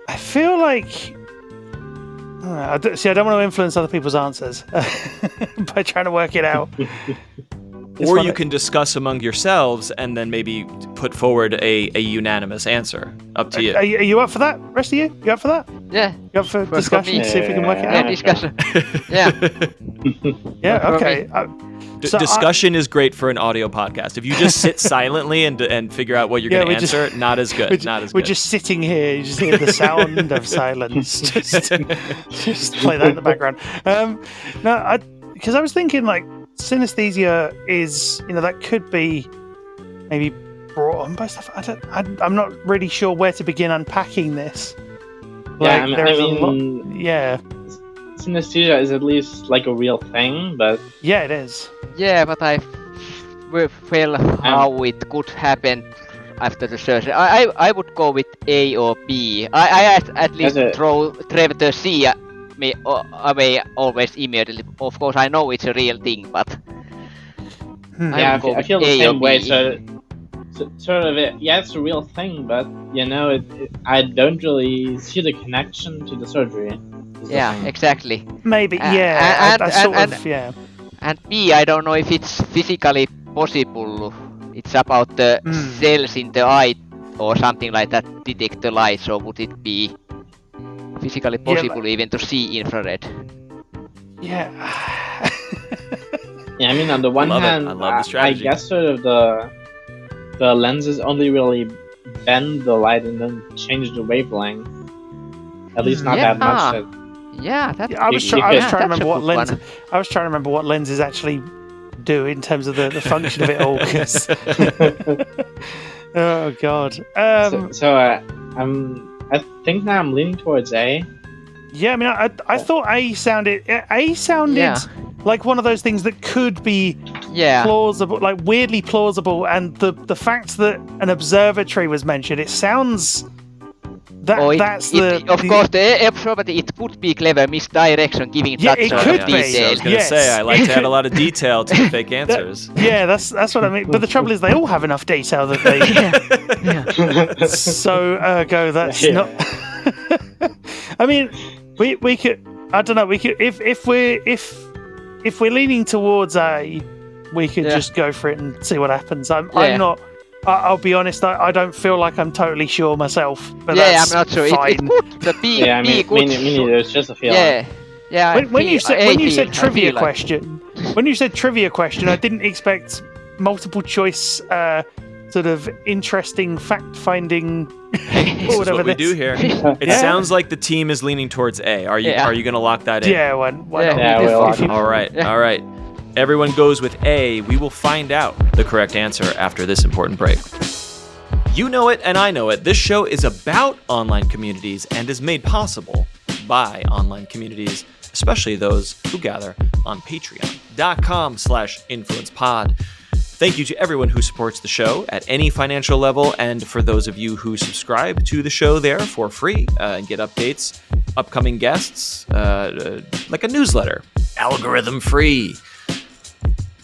I feel like... I don't want to influence other people's answers by trying to work it out. Or you can discuss among yourselves and then maybe put forward a unanimous answer. Up to you. Are you up for that? Rest of you? You up for that? Yeah. Go for For discussion, me. see if we can work it Yeah, out. discussion. Yeah. Yeah, for okay. So discussion is great for an audio podcast. If you just sit silently and figure out what you're going to answer, not as good. We're just sitting here. You just hear the sound of silence. Just play that in the background. Because I was thinking, like, synesthesia is, that could be maybe brought on by stuff. I'm not really sure where to begin unpacking this. Yeah, Like, there's a lot. Yeah. Synesthesia is at least like a real thing, but Yeah, it is. Yeah, but I feel how it could happen after the surgery. I would go with A or B. I at least throw the C away always immediately. Of course, I know it's a real thing, but I feel the same way. So sort of it's a real thing, but I don't really see the connection to the surgery. Yeah, exactly. Maybe, yeah. And B, I don't know if it's physically possible. It's about the cells in the eye or something like that detect the light. So would it be physically possible even to see infrared? Yeah. Yeah, I mean, on the one hand, I guess sort of the lenses only really bend the light and then change the wavelength. At least not that much. I was trying to remember what lens. I was trying to remember what lenses actually do in terms of the function of it all. Oh God. I think now I'm leaning towards A. Yeah, I mean, I thought A sounded like one of those things that could be plausible, like weirdly plausible. And the fact that an observatory was mentioned, it sounds. Of course, the observatory, it could be clever misdirection, giving touch of detail. I was going to say, I like to add a lot of detail to the fake answers. That's what I mean. But the trouble is, they all have enough detail that they. So ergo, that's not. I mean, we could. I don't know. We could if we're leaning towards A, we could just go for it and see what happens. I'm not. I'll be honest, I don't feel like I'm totally sure myself. But I'm not sure. Fine. It could be. Yeah, me neither. It's just a feeling. Yeah. When you said trivia question, I didn't expect multiple choice, sort of interesting fact finding. This is what we do here. It sounds like the team is leaning towards A. Are you going to lock that in? Yeah, why not? Yeah, All right. Everyone goes with A. We will find out the correct answer after this important break. You know it and I know it. This show is about online communities and is made possible by online communities, especially those who gather on patreon.com/influencepod. Thank you to everyone who supports the show at any financial level, and for those of you who subscribe to the show there for free and get updates, upcoming guests, like a newsletter, algorithm free.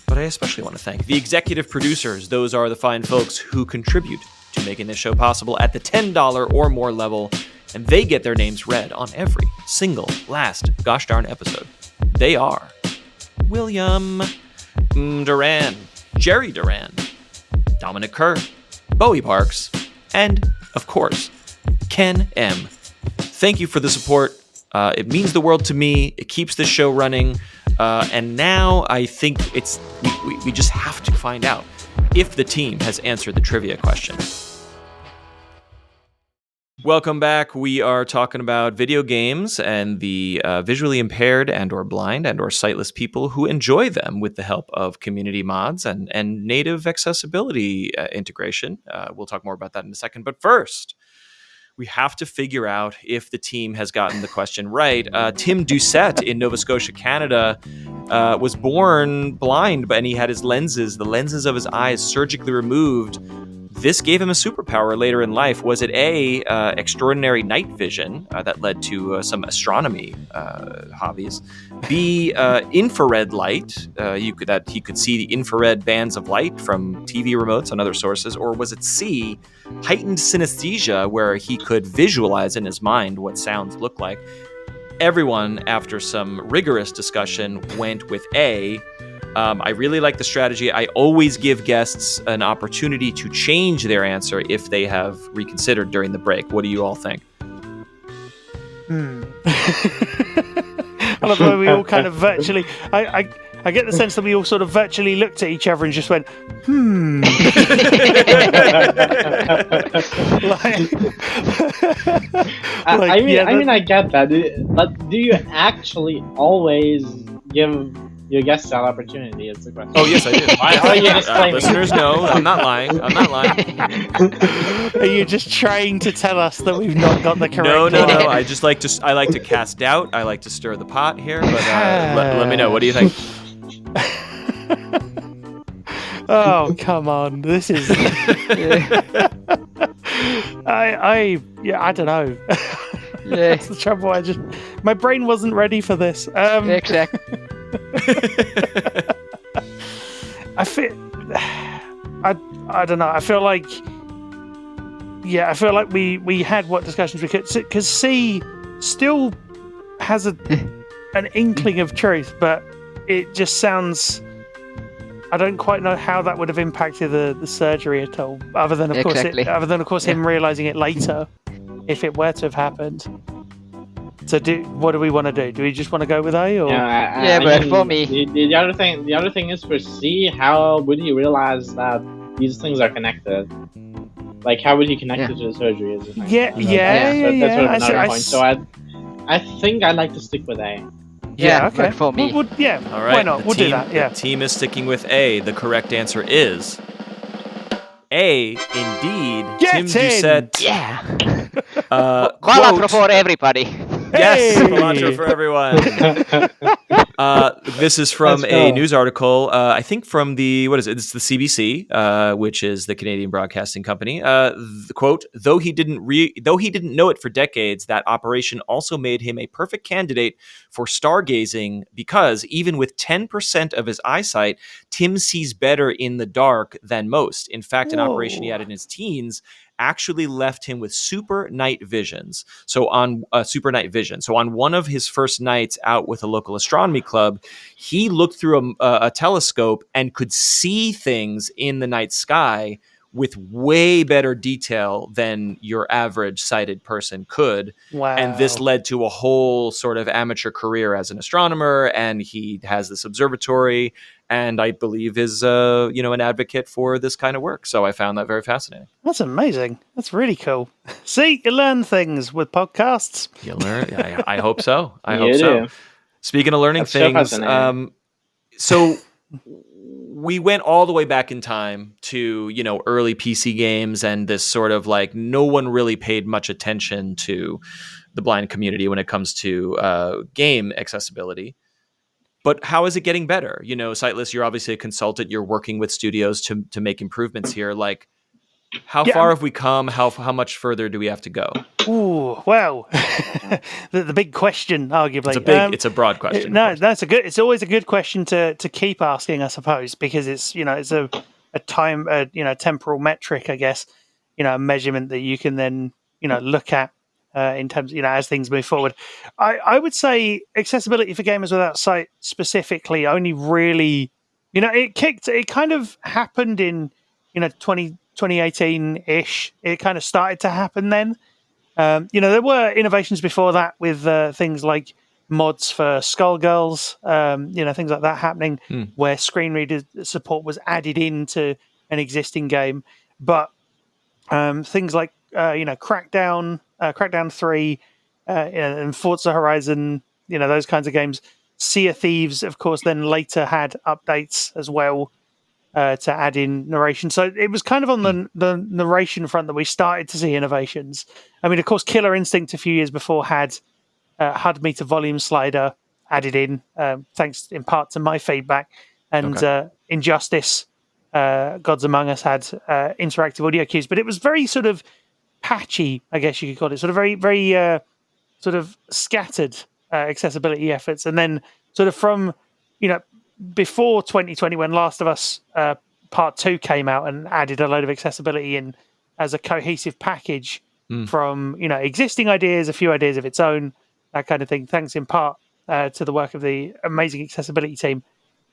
But I especially want to thank the executive producers. Those are the fine folks who contribute to making this show possible at the $10 or more level, and they get their names read on every single last gosh darn episode. They are William Duran, Jerry Duran, Dominic Kerr, Bowie Parks, and, of course, Ken M. Thank you for the support. It means the world to me. It keeps this show running. And now I think we just have to find out if the team has answered the trivia question. Welcome back. We are talking about video games and the visually impaired and or blind and or sightless people who enjoy them with the help of community mods and native accessibility integration. We'll talk more about that in a second. But first, we have to figure out if the team has gotten the question right. Tim Doucette in Nova Scotia, Canada, was born blind, and he had the lenses of his eyes surgically removed. This gave him a superpower later in life. Was it A, extraordinary night vision that led to some astronomy hobbies? B, infrared light, he could see the infrared bands of light from TV remotes and other sources? Or was it C, heightened synesthesia, where he could visualize in his mind what sounds look like? Everyone, after some rigorous discussion, went with A. I really like the strategy. I always give guests an opportunity to change their answer if they have reconsidered during the break. What do you all think? I love the way we all kind of virtually. I get the sense that we all sort of virtually looked at each other and just went, I mean, I get that, but do you actually always give your guests that opportunity? Is the question. Oh yes, I do. Why are you disclaiming? Listeners know I'm not lying. Are you just trying to tell us that we've not got the correct? No. line? I like to cast doubt. I like to stir the pot here. But let me know. What do you think? Oh, come on. This is... I don't know. Yeah. That's the trouble. My brain wasn't ready for this. Exactly. I feel... I don't know. I feel like we had what discussions we could, because C still has an inkling of truth, but it just sounds... I don't quite know how that would have impacted the surgery at all, other than of course him realizing it later, if it were to have happened. So what do we want to do? Do we just want to go with A, or? But for me, the other thing is for C. How would you realize that these things are connected? Like, how would you connect it to the surgery? Is the thing. That's sort of another point. So I think I'd like to stick with A. Yeah, okay. For me. All right. Why not? We'll do that. Yeah. The team is sticking with A. The correct answer is A. Indeed. Tim said. Yeah. Balatro for everybody. Yes, Balatro for everyone. This is from a news article, I think from it's the CBC, which is the Canadian Broadcasting Company. The quote, though he didn't know it for decades, that operation also made him a perfect candidate for stargazing because even with 10% of his eyesight, Tim sees better in the dark than most. In fact, an operation he had in his teens actually left him with super night vision. So on one of his first nights out with a local astronomy club, he looked through a telescope and could see things in the night sky with way better detail than your average sighted person could. Wow. And this led to a whole sort of amateur career as an astronomer, and he has this observatory, and I believe is an advocate for this kind of work. So I found that very fascinating. That's amazing. That's really cool. See, you learn things with podcasts. You learn. I hope so. I hope do. so. Speaking of learning things, so we went all the way back in time to, early PC games and this sort of like no one really paid much attention to the blind community when it comes to game accessibility. But how is it getting better? Sightless, you're obviously a consultant. You're working with studios to make improvements here. Like, how far have we come? How much further do we have to go? Ooh, well, the big question, arguably. It's a broad question. It's always a good question to keep asking, I suppose, because it's a time, temporal metric, I guess, a measurement that you can then, look at in terms, as things move forward. I would say accessibility for gamers without sight specifically only really, it kind of happened in, 2018-ish. It kind of started to happen then. There were innovations before that with things like mods for Skullgirls, things like that happening, where screen reader support was added into an existing game. But things like Crackdown 3, and Forza Horizon, those kinds of games. Sea of Thieves, of course, then later had updates as well to add in narration. So it was kind of on the narration front that we started to see innovations. I mean, of course, Killer Instinct a few years before had HUD meter volume slider added in, thanks in part to my feedback. And Injustice, Gods Among Us had interactive audio cues, but it was very sort of patchy, I guess you could call it, sort of very, very sort of scattered accessibility efforts. And then sort of from, before 2020, when Last of Us Part 2 came out and added a load of accessibility in as a cohesive package from, existing ideas, a few ideas of its own, that kind of thing, thanks in part to the work of the amazing accessibility team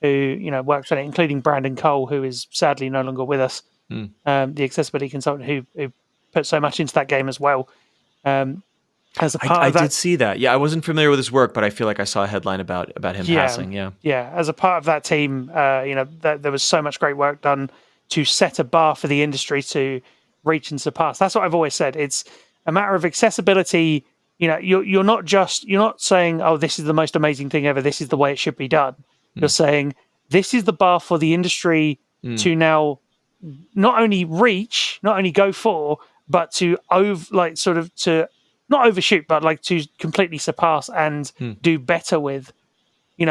who, worked on it, including Brandon Cole, who is sadly no longer with us, the accessibility consultant who put so much into that game as well. as a part I of that. did see that. Yeah, I wasn't familiar with his work, but I feel like I saw a headline about him passing. Yeah. As a part of that team, there was so much great work done to set a bar for the industry to reach and surpass. That's what I've always said. It's a matter of accessibility. You're not saying, oh, this is the most amazing thing ever, this is the way it should be done. You're saying this is the bar for the industry to now not only reach, not only go for, but to to not overshoot, but like to completely surpass and do better with.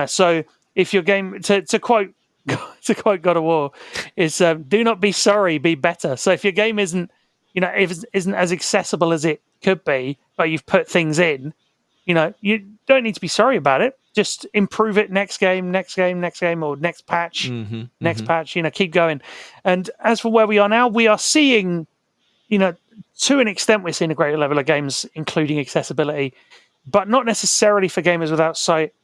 So if your game, to quote God of War, is do not be sorry, be better. So if your game isn't as accessible as it could be, but you've put things in, you don't need to be sorry about it. Just improve it next game, or next patch, next patch. Keep going. And as for where we are now, we are seeing, to an extent, we're seeing a greater level of games including accessibility, but not necessarily for gamers without sight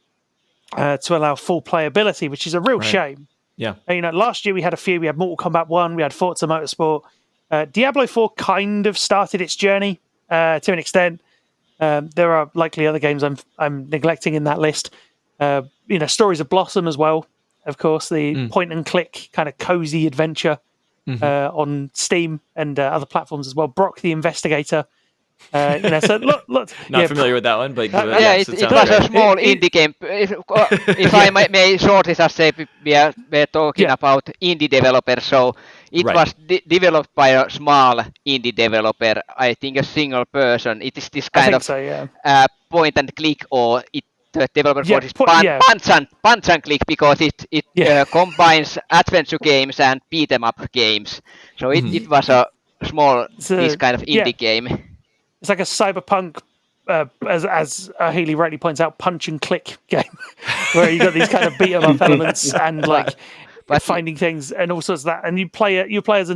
to allow full playability, which is a real shame. Yeah. Last year we had a few. We had Mortal Kombat 1, we had Forza Motorsport. Diablo 4 kind of started its journey to an extent. There are likely other games I'm neglecting in that list. Stories of Blossom as well, of course, the point and click kind of cozy adventure on Steam and other platforms as well. Brock the Investigator. So look. Not familiar with that one, but it was a small indie game. If I may shortly just say, we're talking about indie developers. So it was developed by a small indie developer. I think a single person. It is this kind of point and click, or the developer called is punch and click, because it combines adventure games and beat 'em up games. So it was a small this kind of indie game. It's like a cyberpunk, as Ohylli rightly points out, punch and click game, where you got these kind of beat 'em up elements and finding things and all sorts of that. And you play as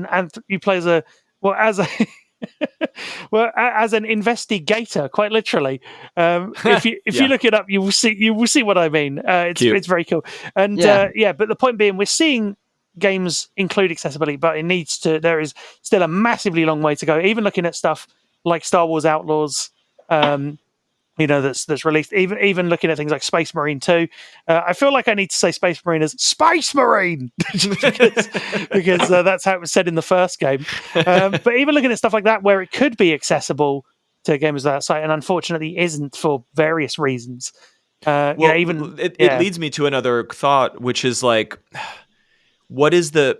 an investigator, quite literally. If you look it up, you will see what I mean. It's very cool. And but the point being, we're seeing games include accessibility, but there is still a massively long way to go. Even looking at stuff like Star Wars Outlaws, that's released. Even looking at things like Space Marine 2, I feel like I need to say Space Marine as Space Marine because that's how it was said in the first game. But even looking at stuff like that, where it could be accessible to gamers without sight, and unfortunately isn't for various reasons. It leads me to another thought, which is like, what is the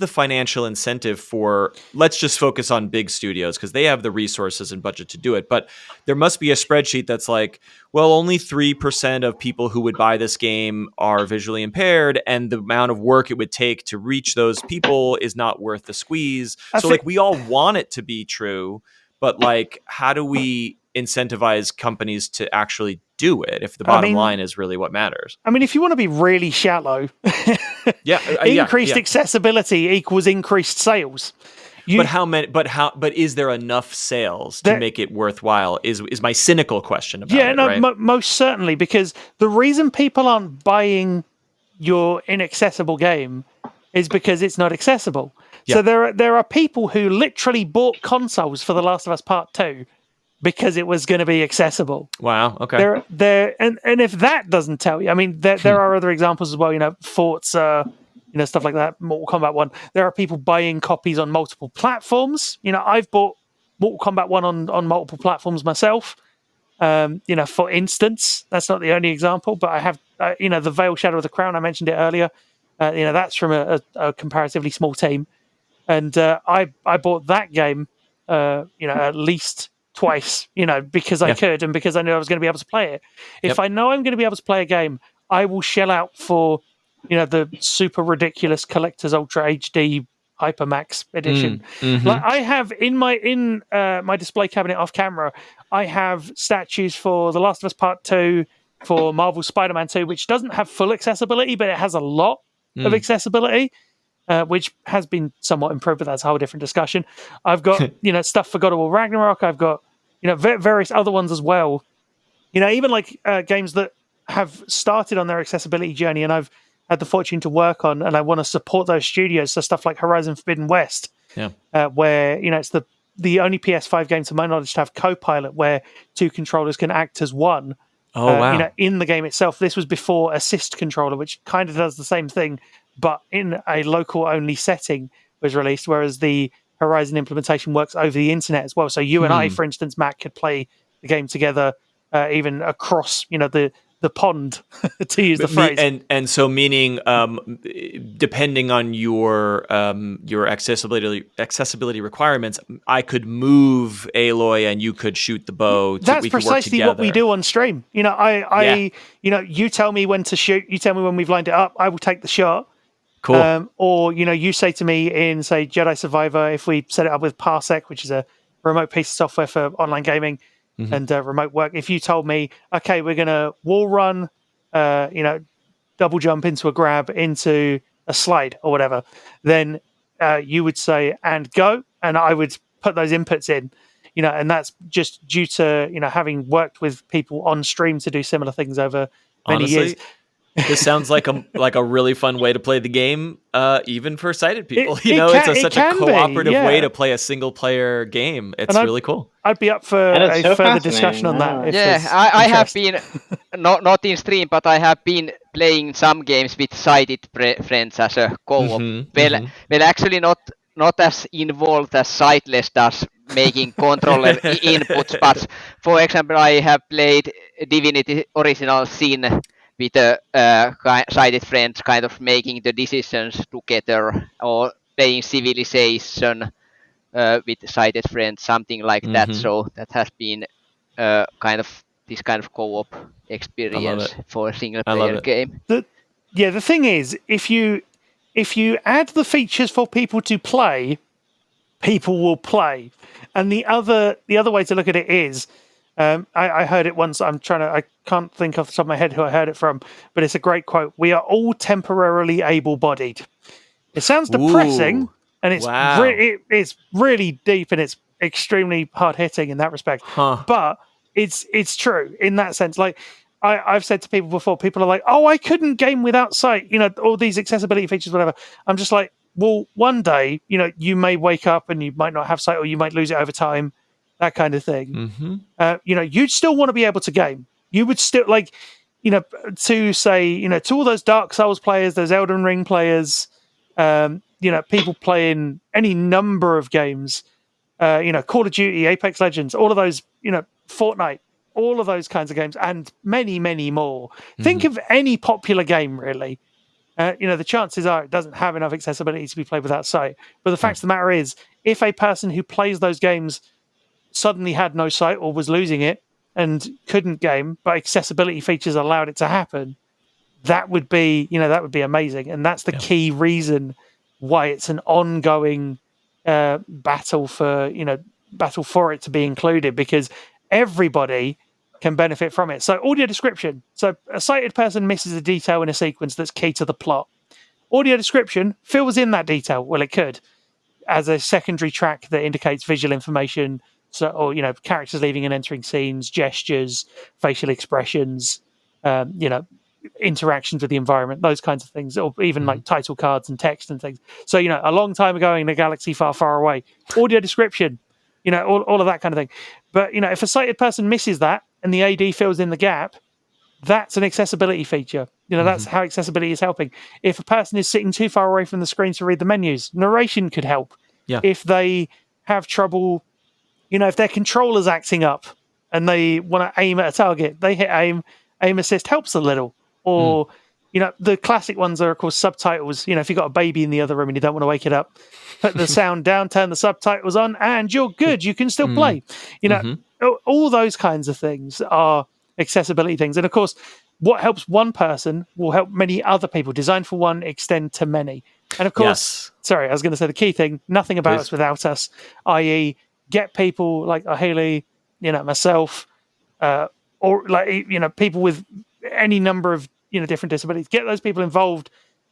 financial incentive for, let's just focus on big studios because they have the resources and budget to do it. But there must be a spreadsheet that's like, well, only 3% of people who would buy this game are visually impaired, and the amount of work it would take to reach those people is not worth the squeeze. We all want it to be true, but how do we incentivize companies to actually do it if the bottom line is really what matters? I mean, if you want to be really shallow, increased accessibility equals increased sales. But is there enough sales to make it worthwhile is my cynical question about it, right? Most certainly, because the reason people aren't buying your inaccessible game is because it's not accessible. Yeah. So there are people who literally bought consoles for The Last of Us Part 2 because it was going to be accessible. Wow. Okay. And if that doesn't tell you, I mean, there are other examples as well. Forza, stuff like that. Mortal Kombat 1. There are people buying copies on multiple platforms. I've bought Mortal Kombat 1 on multiple platforms myself. For instance, that's not the only example, but I have, the Veil Shadow of the Crown. I mentioned it earlier. That's from a comparatively small team, and I bought that game, at least twice, because I could and because I knew I was going to be able to play it. If I know I'm going to be able to play a game, I will shell out for, the super ridiculous Collector's Ultra HD Hypermax edition. Like I have in my display cabinet off camera, I have statues for The Last of Us Part 2, for Marvel's Spider-Man 2, which doesn't have full accessibility, but it has a lot of accessibility. Which has been somewhat improved, but that's a whole different discussion. I've got, stuff for God of War Ragnarok. I've got, various other ones as well. Even games that have started on their accessibility journey and I've had the fortune to work on, and I want to support those studios. So stuff like Horizon Forbidden West, where, it's the the only PS5 game, to my knowledge, to have co-pilot where 2 controllers can act as one. Oh, wow. In the game itself. This was before Assist Controller, which kind of does the same thing, but in a local-only setting was released, whereas the Horizon implementation works over the internet as well. So you and I, for instance, Matt, could play the game together, even across, the pond, to use the phrase. And so meaning, depending on your accessibility requirements, I could move Aloy and you could shoot the bow. That's precisely what we do on stream. You tell me when to shoot. You tell me when we've lined it up. I will take the shot. Cool. Or you say to me in, say, Jedi Survivor, if we set it up with Parsec, which is a remote piece of software for online gaming, and remote work. If you told me, okay, we're going to wall run, double jump into a grab, into a slide or whatever, then you would say, and go, and I would put those inputs in, and that's just due to, having worked with people on stream to do similar things over many years. This sounds like a really fun way to play the game, even for sighted people. It's such a cooperative way to play a single player game. It's really cool. I'd be up for a further discussion on that. I have been not in stream, but I have been playing some games with sighted friends as a co-op. Well, actually not as involved as Sightless does, making controller inputs. But for example, I have played Divinity Original Sin with sighted friends, kind of making the decisions together, or playing Civilization with sighted friends, something like that. So that has been kind of this kind of co-op experience for a single player game. The thing is, if you add the features for people to play, people will play. And the other way to look at it is, I heard it once. I can't think off the top of my head who I heard it from, but it's a great quote. We are all temporarily able-bodied. It sounds depressing, and it's really deep, and it's extremely hard-hitting in that respect. But it's true in that sense. Like I've said to people before, people are like, "Oh, I couldn't game without sight." All these accessibility features, whatever. I'm just like, well, one day, you may wake up and you might not have sight, or you might lose it over time. That kind of thing. You'd still want to be able to game. You would still to say, to all those Dark Souls players, those Elden Ring players, people playing any number of games, Call of Duty, Apex Legends, all of those, Fortnite, all of those kinds of games, and many, many more. Think of any popular game, really. The chances are it doesn't have enough accessibility to be played without sight. But the fact of the matter is, if a person who plays those games suddenly had no sight or was losing it and couldn't game, but accessibility features allowed it to happen, that would be amazing. And that's the key reason why it's an ongoing battle for it to be included, because everybody can benefit from it. So audio description. So a sighted person misses a detail in a sequence that's key to the plot. Audio description fills in that detail. Well, it could, as a secondary track that indicates visual information. So, or characters leaving and entering scenes, gestures, facial expressions, interactions with the environment, those kinds of things, or even like title cards and text and things. So, a long time ago in a galaxy far, far away, audio description, all of that kind of thing. But if a sighted person misses that and the AD fills in the gap, that's an accessibility feature. That's how accessibility is helping. If a person is sitting too far away from the screen to read the menus, narration could help. If they have trouble. If their controller's acting up and they want to aim at a target, they hit aim assist helps a little. Or, the classic ones are, of course, subtitles. If you've got a baby in the other room and you don't want to wake it up, put the sound down, turn the subtitles on, and you're good. You can still play. All those kinds of things are accessibility things. And, of course, what helps one person will help many other people. Design for one, extend to many. And, of course, sorry, I was going to say the key thing, nothing about us without us, i.e., get people like Ohylli, myself, or people with any number of different disabilities. Get those people involved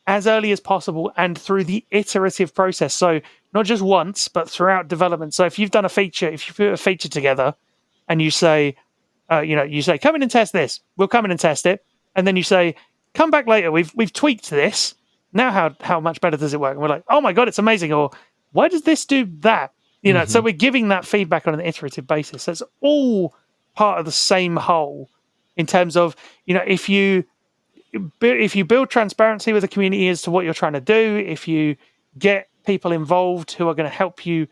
as early as possible and through the iterative process. So not just once, but throughout development. So if you've done a feature, if you put a feature together, and you say, come in and test this. We'll come in and test it, and then you say, come back later. We've tweaked this. Now how much better does it work? And we're like, oh my god, it's amazing. Or why does this do that? You know, so we're giving that feedback on an iterative basis. So it's all part of the same whole in terms of, you know, if you build transparency with the community as to what you're trying to do, if you get people involved who are going to help you,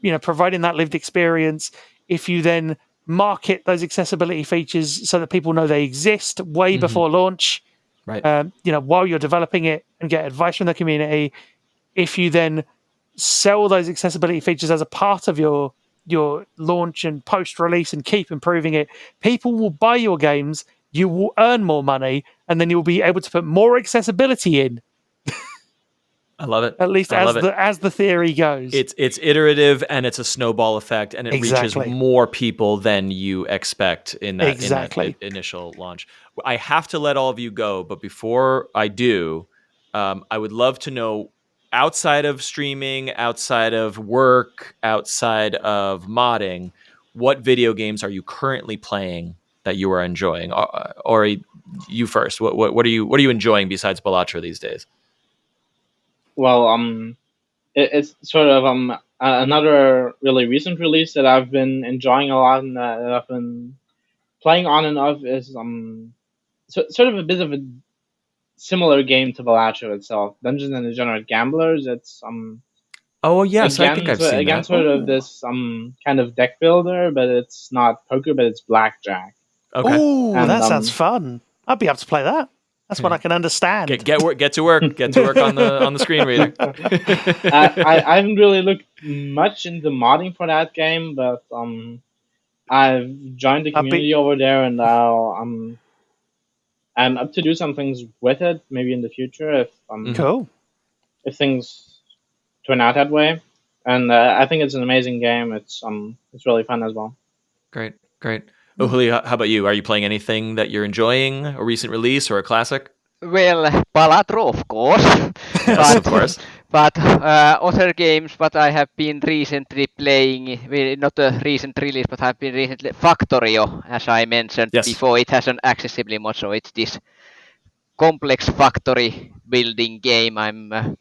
you know, providing that lived experience, if you then market those accessibility features so that people know they exist way before launch, Right. You know, while you're developing it and get advice from the community, if you then sell those accessibility features as a part of your launch and post-release and keep improving it, people will buy your games, you will earn more money, and then you'll be able to put more accessibility in. I love it. At least as the theory goes. It's iterative and it's a snowball effect, and it reaches more people than you expect in that initial launch. I have to let all of you go, but before I do, I would love to know, outside of streaming, outside of work, outside of modding, what video games are you currently playing that you are enjoying? Or you first. What are you enjoying besides Balatro these days? Well, it's sort of another really recent release that I've been enjoying a lot and that I've been playing on and off is sort of a bit of a similar game to Balatro itself, Dungeons and Degenerate Gamblers. It's oh yes, again, I think I've seen that. Sort of this kind of deck builder, but it's not poker, but it's blackjack. Okay. Oh, that sounds fun. I'd be able to play that. That's what I can understand. Get to work. Get to work on the screen reader. I haven't really looked much into modding for that game, but I've joined the community over there, and now I'm up to do some things with it. Maybe in the future, if cool, if things turn out that way. And I think it's an amazing game. It's really fun as well. Great. Ohylli, how about you? Are you playing anything that you're enjoying, a recent release or a classic? Well, Balatro, of course. Yes, of course. But other games, but I have been recently playing, well, not a recent release, but I've been recently Factorio, as I mentioned before. It has an accessibility mod, so it's this complex factory building game. I'm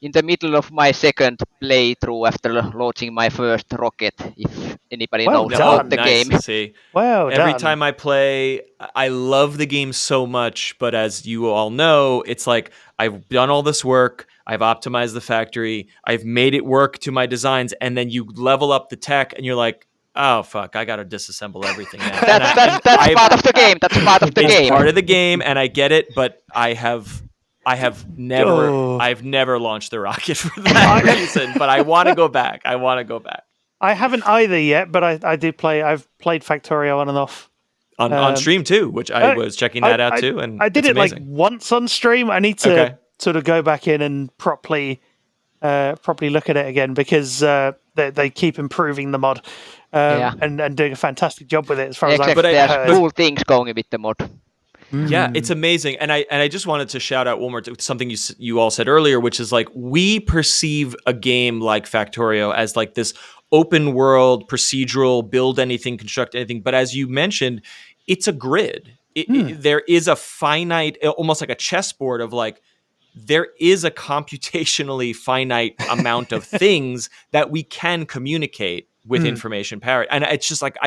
in the middle of my second playthrough after launching my first rocket, if anybody knows about the game. See, every time I play, I love the game so much, but as you all know, it's like I've done all this work, I've optimized the factory, I've made it work to my designs, and then you level up the tech, and you're like, oh fuck, I gotta disassemble everything now. That's part of the game. That's part of the game. It's part of the game, and I get it, but I've never launched the rocket for that reason, but I want to go back. I haven't either yet, but I do play. I've played Factorio on and off on stream too, which I was checking that out too. And I did it amazing. like once on stream. I need to sort of go back in and properly look at it again because they keep improving the mod and doing a fantastic job with it as far as I've heard. Cool things going with the mod. Yeah, it's amazing, and I just wanted to shout out one more to something you all said earlier, which is like we perceive a game like Factorio as like this open world procedural, build anything, construct anything. But as you mentioned, it's a grid. There is a finite, almost like a chessboard of like there is a computationally finite amount of things that we can communicate with information parity, and it's just like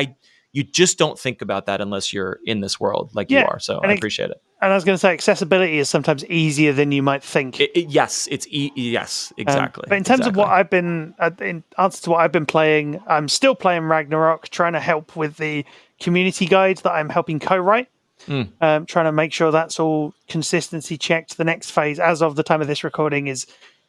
you just don't think about that unless you're in this world like you are. So I appreciate it. And I was going to say, accessibility is sometimes easier than you might think. Yes, exactly. But in terms of what I've been, in answer to what I've been playing, I'm still playing Ragnarok, trying to help with the community guide that I'm helping co-write. Trying to make sure that's all consistency checked. The next phase, as of the time of this recording, is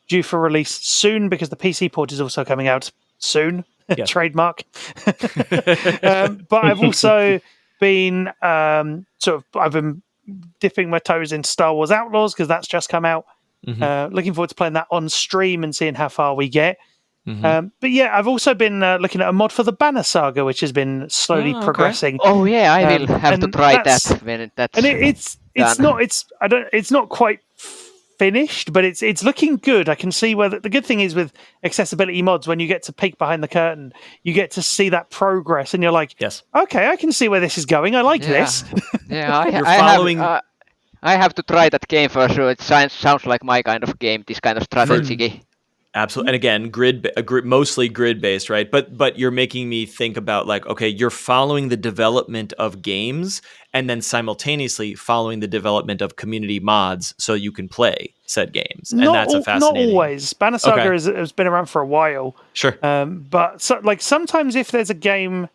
due for release soon because the PC port is also coming out soon. Trademark. But I've also been I've been dipping my toes in Star Wars Outlaws because that's just come out. Looking forward to playing that on stream and seeing how far we get. But yeah, I've also been looking at a mod for the Banner Saga, which has been slowly progressing. Oh yeah, I will have to try that when that's and it's not quite finished, but it's looking good. I can see where the good thing is with accessibility mods, when you get to peek behind the curtain, you get to see that progress, and you're like, yes, okay, I can see where this is going. I like this. Yeah, you're following. I have to try that game for sure. It sounds like my kind of game, this kind of strategy. Absolutely. And again, mostly grid based, right? But you're making me think about like, okay, you're following the development of games and then simultaneously following the development of community mods so you can play said games. And that's a fascinating. Not always. Banner Saga has been around for a while. Sure. But sometimes if there's a game,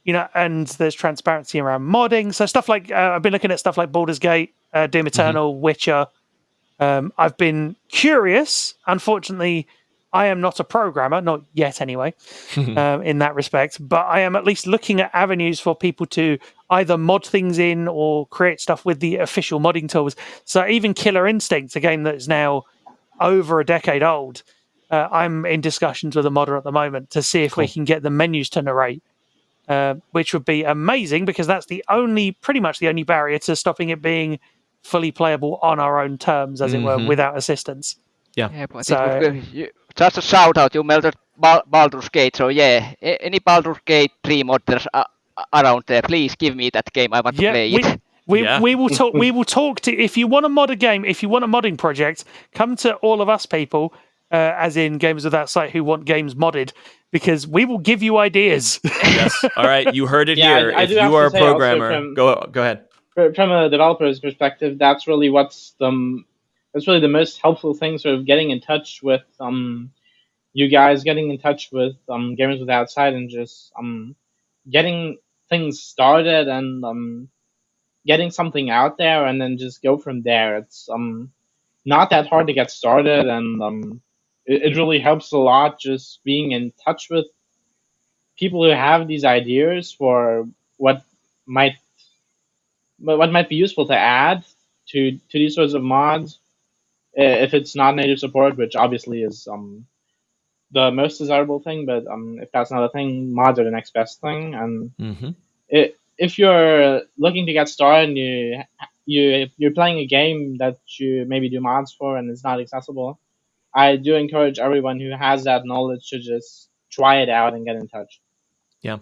and there's transparency around modding, so stuff like I've been looking at stuff like Baldur's Gate, Doom Eternal, Witcher. I've been curious. Unfortunately, I am not a programmer, not yet anyway, in that respect. But I am at least looking at avenues for people to either mod things in or create stuff with the official modding tools. So even Killer Instinct, a game that is now over a decade old, I'm in discussions with a modder at the moment to see if we can get the menus to narrate, which would be amazing because that's pretty much the only barrier to stopping it being fully playable on our own terms, as it were, without assistance. Yeah, but just a shout out, you melted Baldur's Gate, so any Baldur's Gate 3 modders around there, please give me that game, I want to play it. We will talk. We will talk to. If you want to mod a game, if you want a modding project, come to all of us people, as in Gamers Without Sight, who want games modded, because we will give you ideas. Yes. All right, you heard it here. If you are a programmer, go ahead. From a developer's perspective, that's really the most helpful thing. Sort of getting in touch with you guys, getting in touch with Gamers Without Sight, and just getting things started and getting something out there, and then just go from there. It's not that hard to get started, and it really helps a lot just being in touch with people who have these ideas for what might be useful to add to these sorts of mods. If it's not native support, which obviously is the most desirable thing, but if that's not a thing, mods are the next best thing. And if you're looking to get started and you're playing a game that you maybe do mods for and it's not accessible, I do encourage everyone who has that knowledge to just try it out and get in touch. Yeah.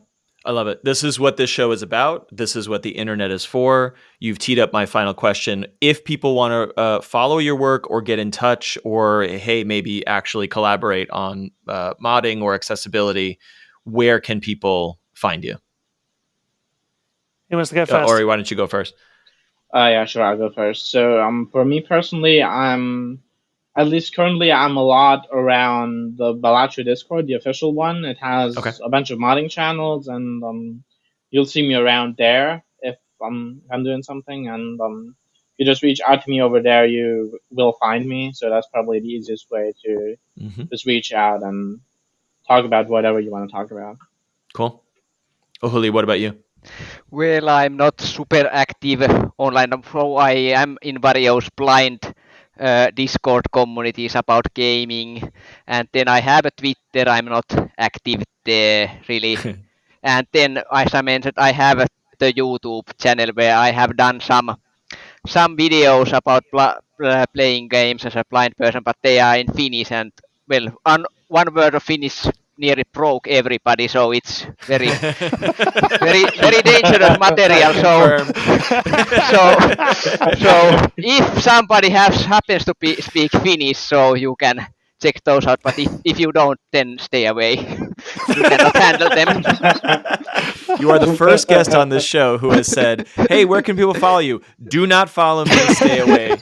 I love it. This is what this show is about. This is what the internet is for. You've teed up my final question. If people want to follow your work or get in touch or, hey, maybe actually collaborate on modding or accessibility, where can people find you? Who wants to go first? Aure, why don't you go first? Yeah, sure. I'll go first. So for me personally, at least currently, I'm a lot around the Balatro Discord, the official one. It has a bunch of modding channels, and you'll see me around there if I'm doing something. And if you just reach out to me over there, you will find me. So that's probably the easiest way to just reach out and talk about whatever you want to talk about. Cool. Ohylli, what about you? Well, I'm not super active online, so I am in various blind Discord communities about gaming, and then I have a Twitter. I'm not active there really. And then, as I mentioned, I have the YouTube channel where I have done some videos about playing games as a blind person, but they are in Finnish, and well, one word of Finnish nearly broke everybody, so it's very very dangerous material. So if somebody happens to speak Finnish, so you can check those out. But if you don't, then stay away. You cannot handle them. You are the first guest on this show who has said, "Hey, where can people follow you? Do not follow me. Stay away.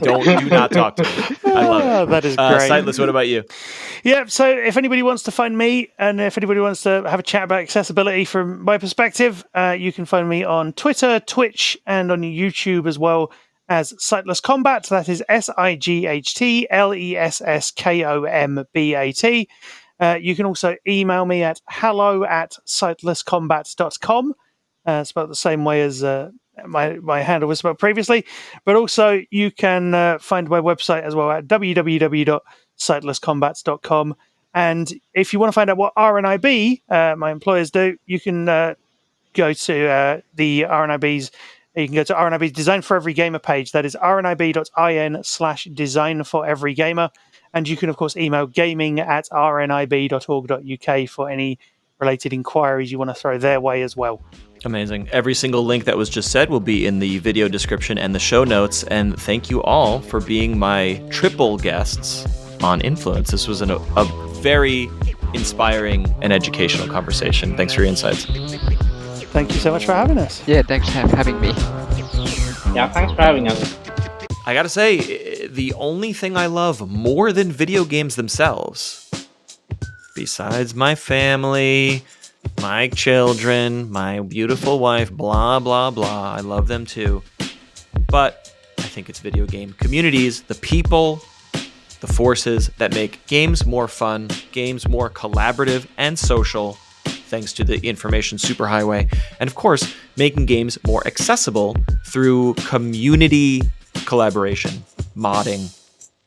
Do not talk to me." I love it. That is great. Sightless, what about you? Yeah, so if anybody wants to find me and if anybody wants to have a chat about accessibility from my perspective, you can find me on Twitter, Twitch, and on YouTube as well as SightlessKombat. That is SightlessKombat. You can also email me at hello@sightlesskombat.com, spelled the same way as my handle was spelled previously. But also you can find my website as well at www.sightlesskombat.com. And if you want to find out what RNIB, my employers do, you can go to the RNIB's. You can go to RNIB's Design for Every Gamer page. That is rnib.in/design for every gamer. And you can, of course, email gaming@rnib.org.uk for any related inquiries you want to throw their way as well. Amazing. Every single link that was just said will be in the video description and the show notes. And thank you all for being my triple guests on Influence. This was a very inspiring and educational conversation. Thanks for your insights. Thank you so much for having us. Yeah, thanks for having me. Yeah, thanks for having us. I gotta say, the only thing I love more than video games themselves, besides my family, my children, my beautiful wife, blah, blah, blah, I love them too, but I think it's video game communities, the people, the forces that make games more fun, games more collaborative and social, thanks to the information superhighway, and of course, making games more accessible through community collaboration, modding,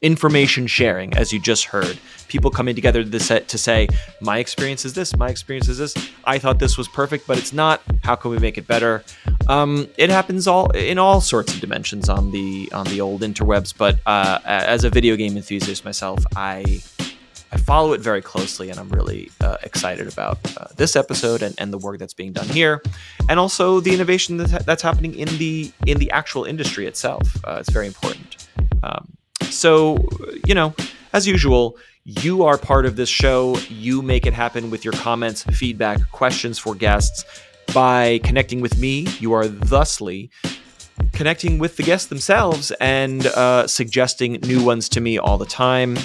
information sharing, as you just heard. People coming together to say, my experience is this, my experience is this. I thought this was perfect, but it's not. How can we make it better? It happens in all sorts of dimensions on the old interwebs. But as a video game enthusiast myself, I follow it very closely, and I'm really excited about this episode and the work that's being done here, and also the innovation that's happening in the actual industry itself. It's very important. So, as usual, you are part of this show. You make it happen with your comments, feedback, questions for guests. By connecting with me, you are thusly connecting with the guests themselves and suggesting new ones to me all the time.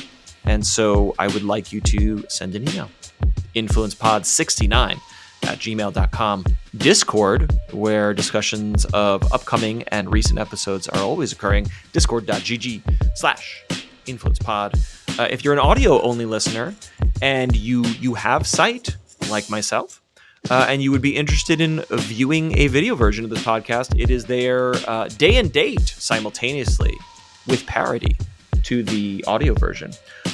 And so I would like you to send an email. influencepod69@gmail.com. Discord, where discussions of upcoming and recent episodes are always occurring. discord.gg/influencepod. If you're an audio-only listener and you have Sight, like myself, and you would be interested in viewing a video version of this podcast, it is there day and date simultaneously with parody to the audio version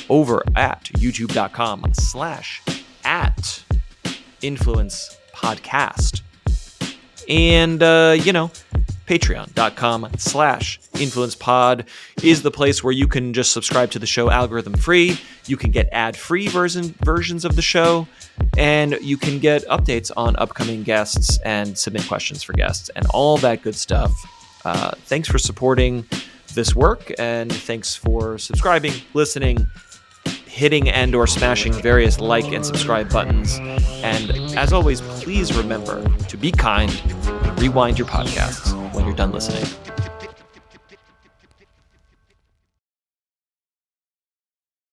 over at youtube.com/@influencepodcast. And, patreon.com/influencepod is the place where you can just subscribe to the show algorithm free. You can get ad-free versions of the show, and you can get updates on upcoming guests and submit questions for guests and all that good stuff. Thanks for supporting this work, and thanks for subscribing, listening, hitting and or smashing various like and subscribe buttons. And as always, please remember to be kind and rewind your podcasts when you're done listening.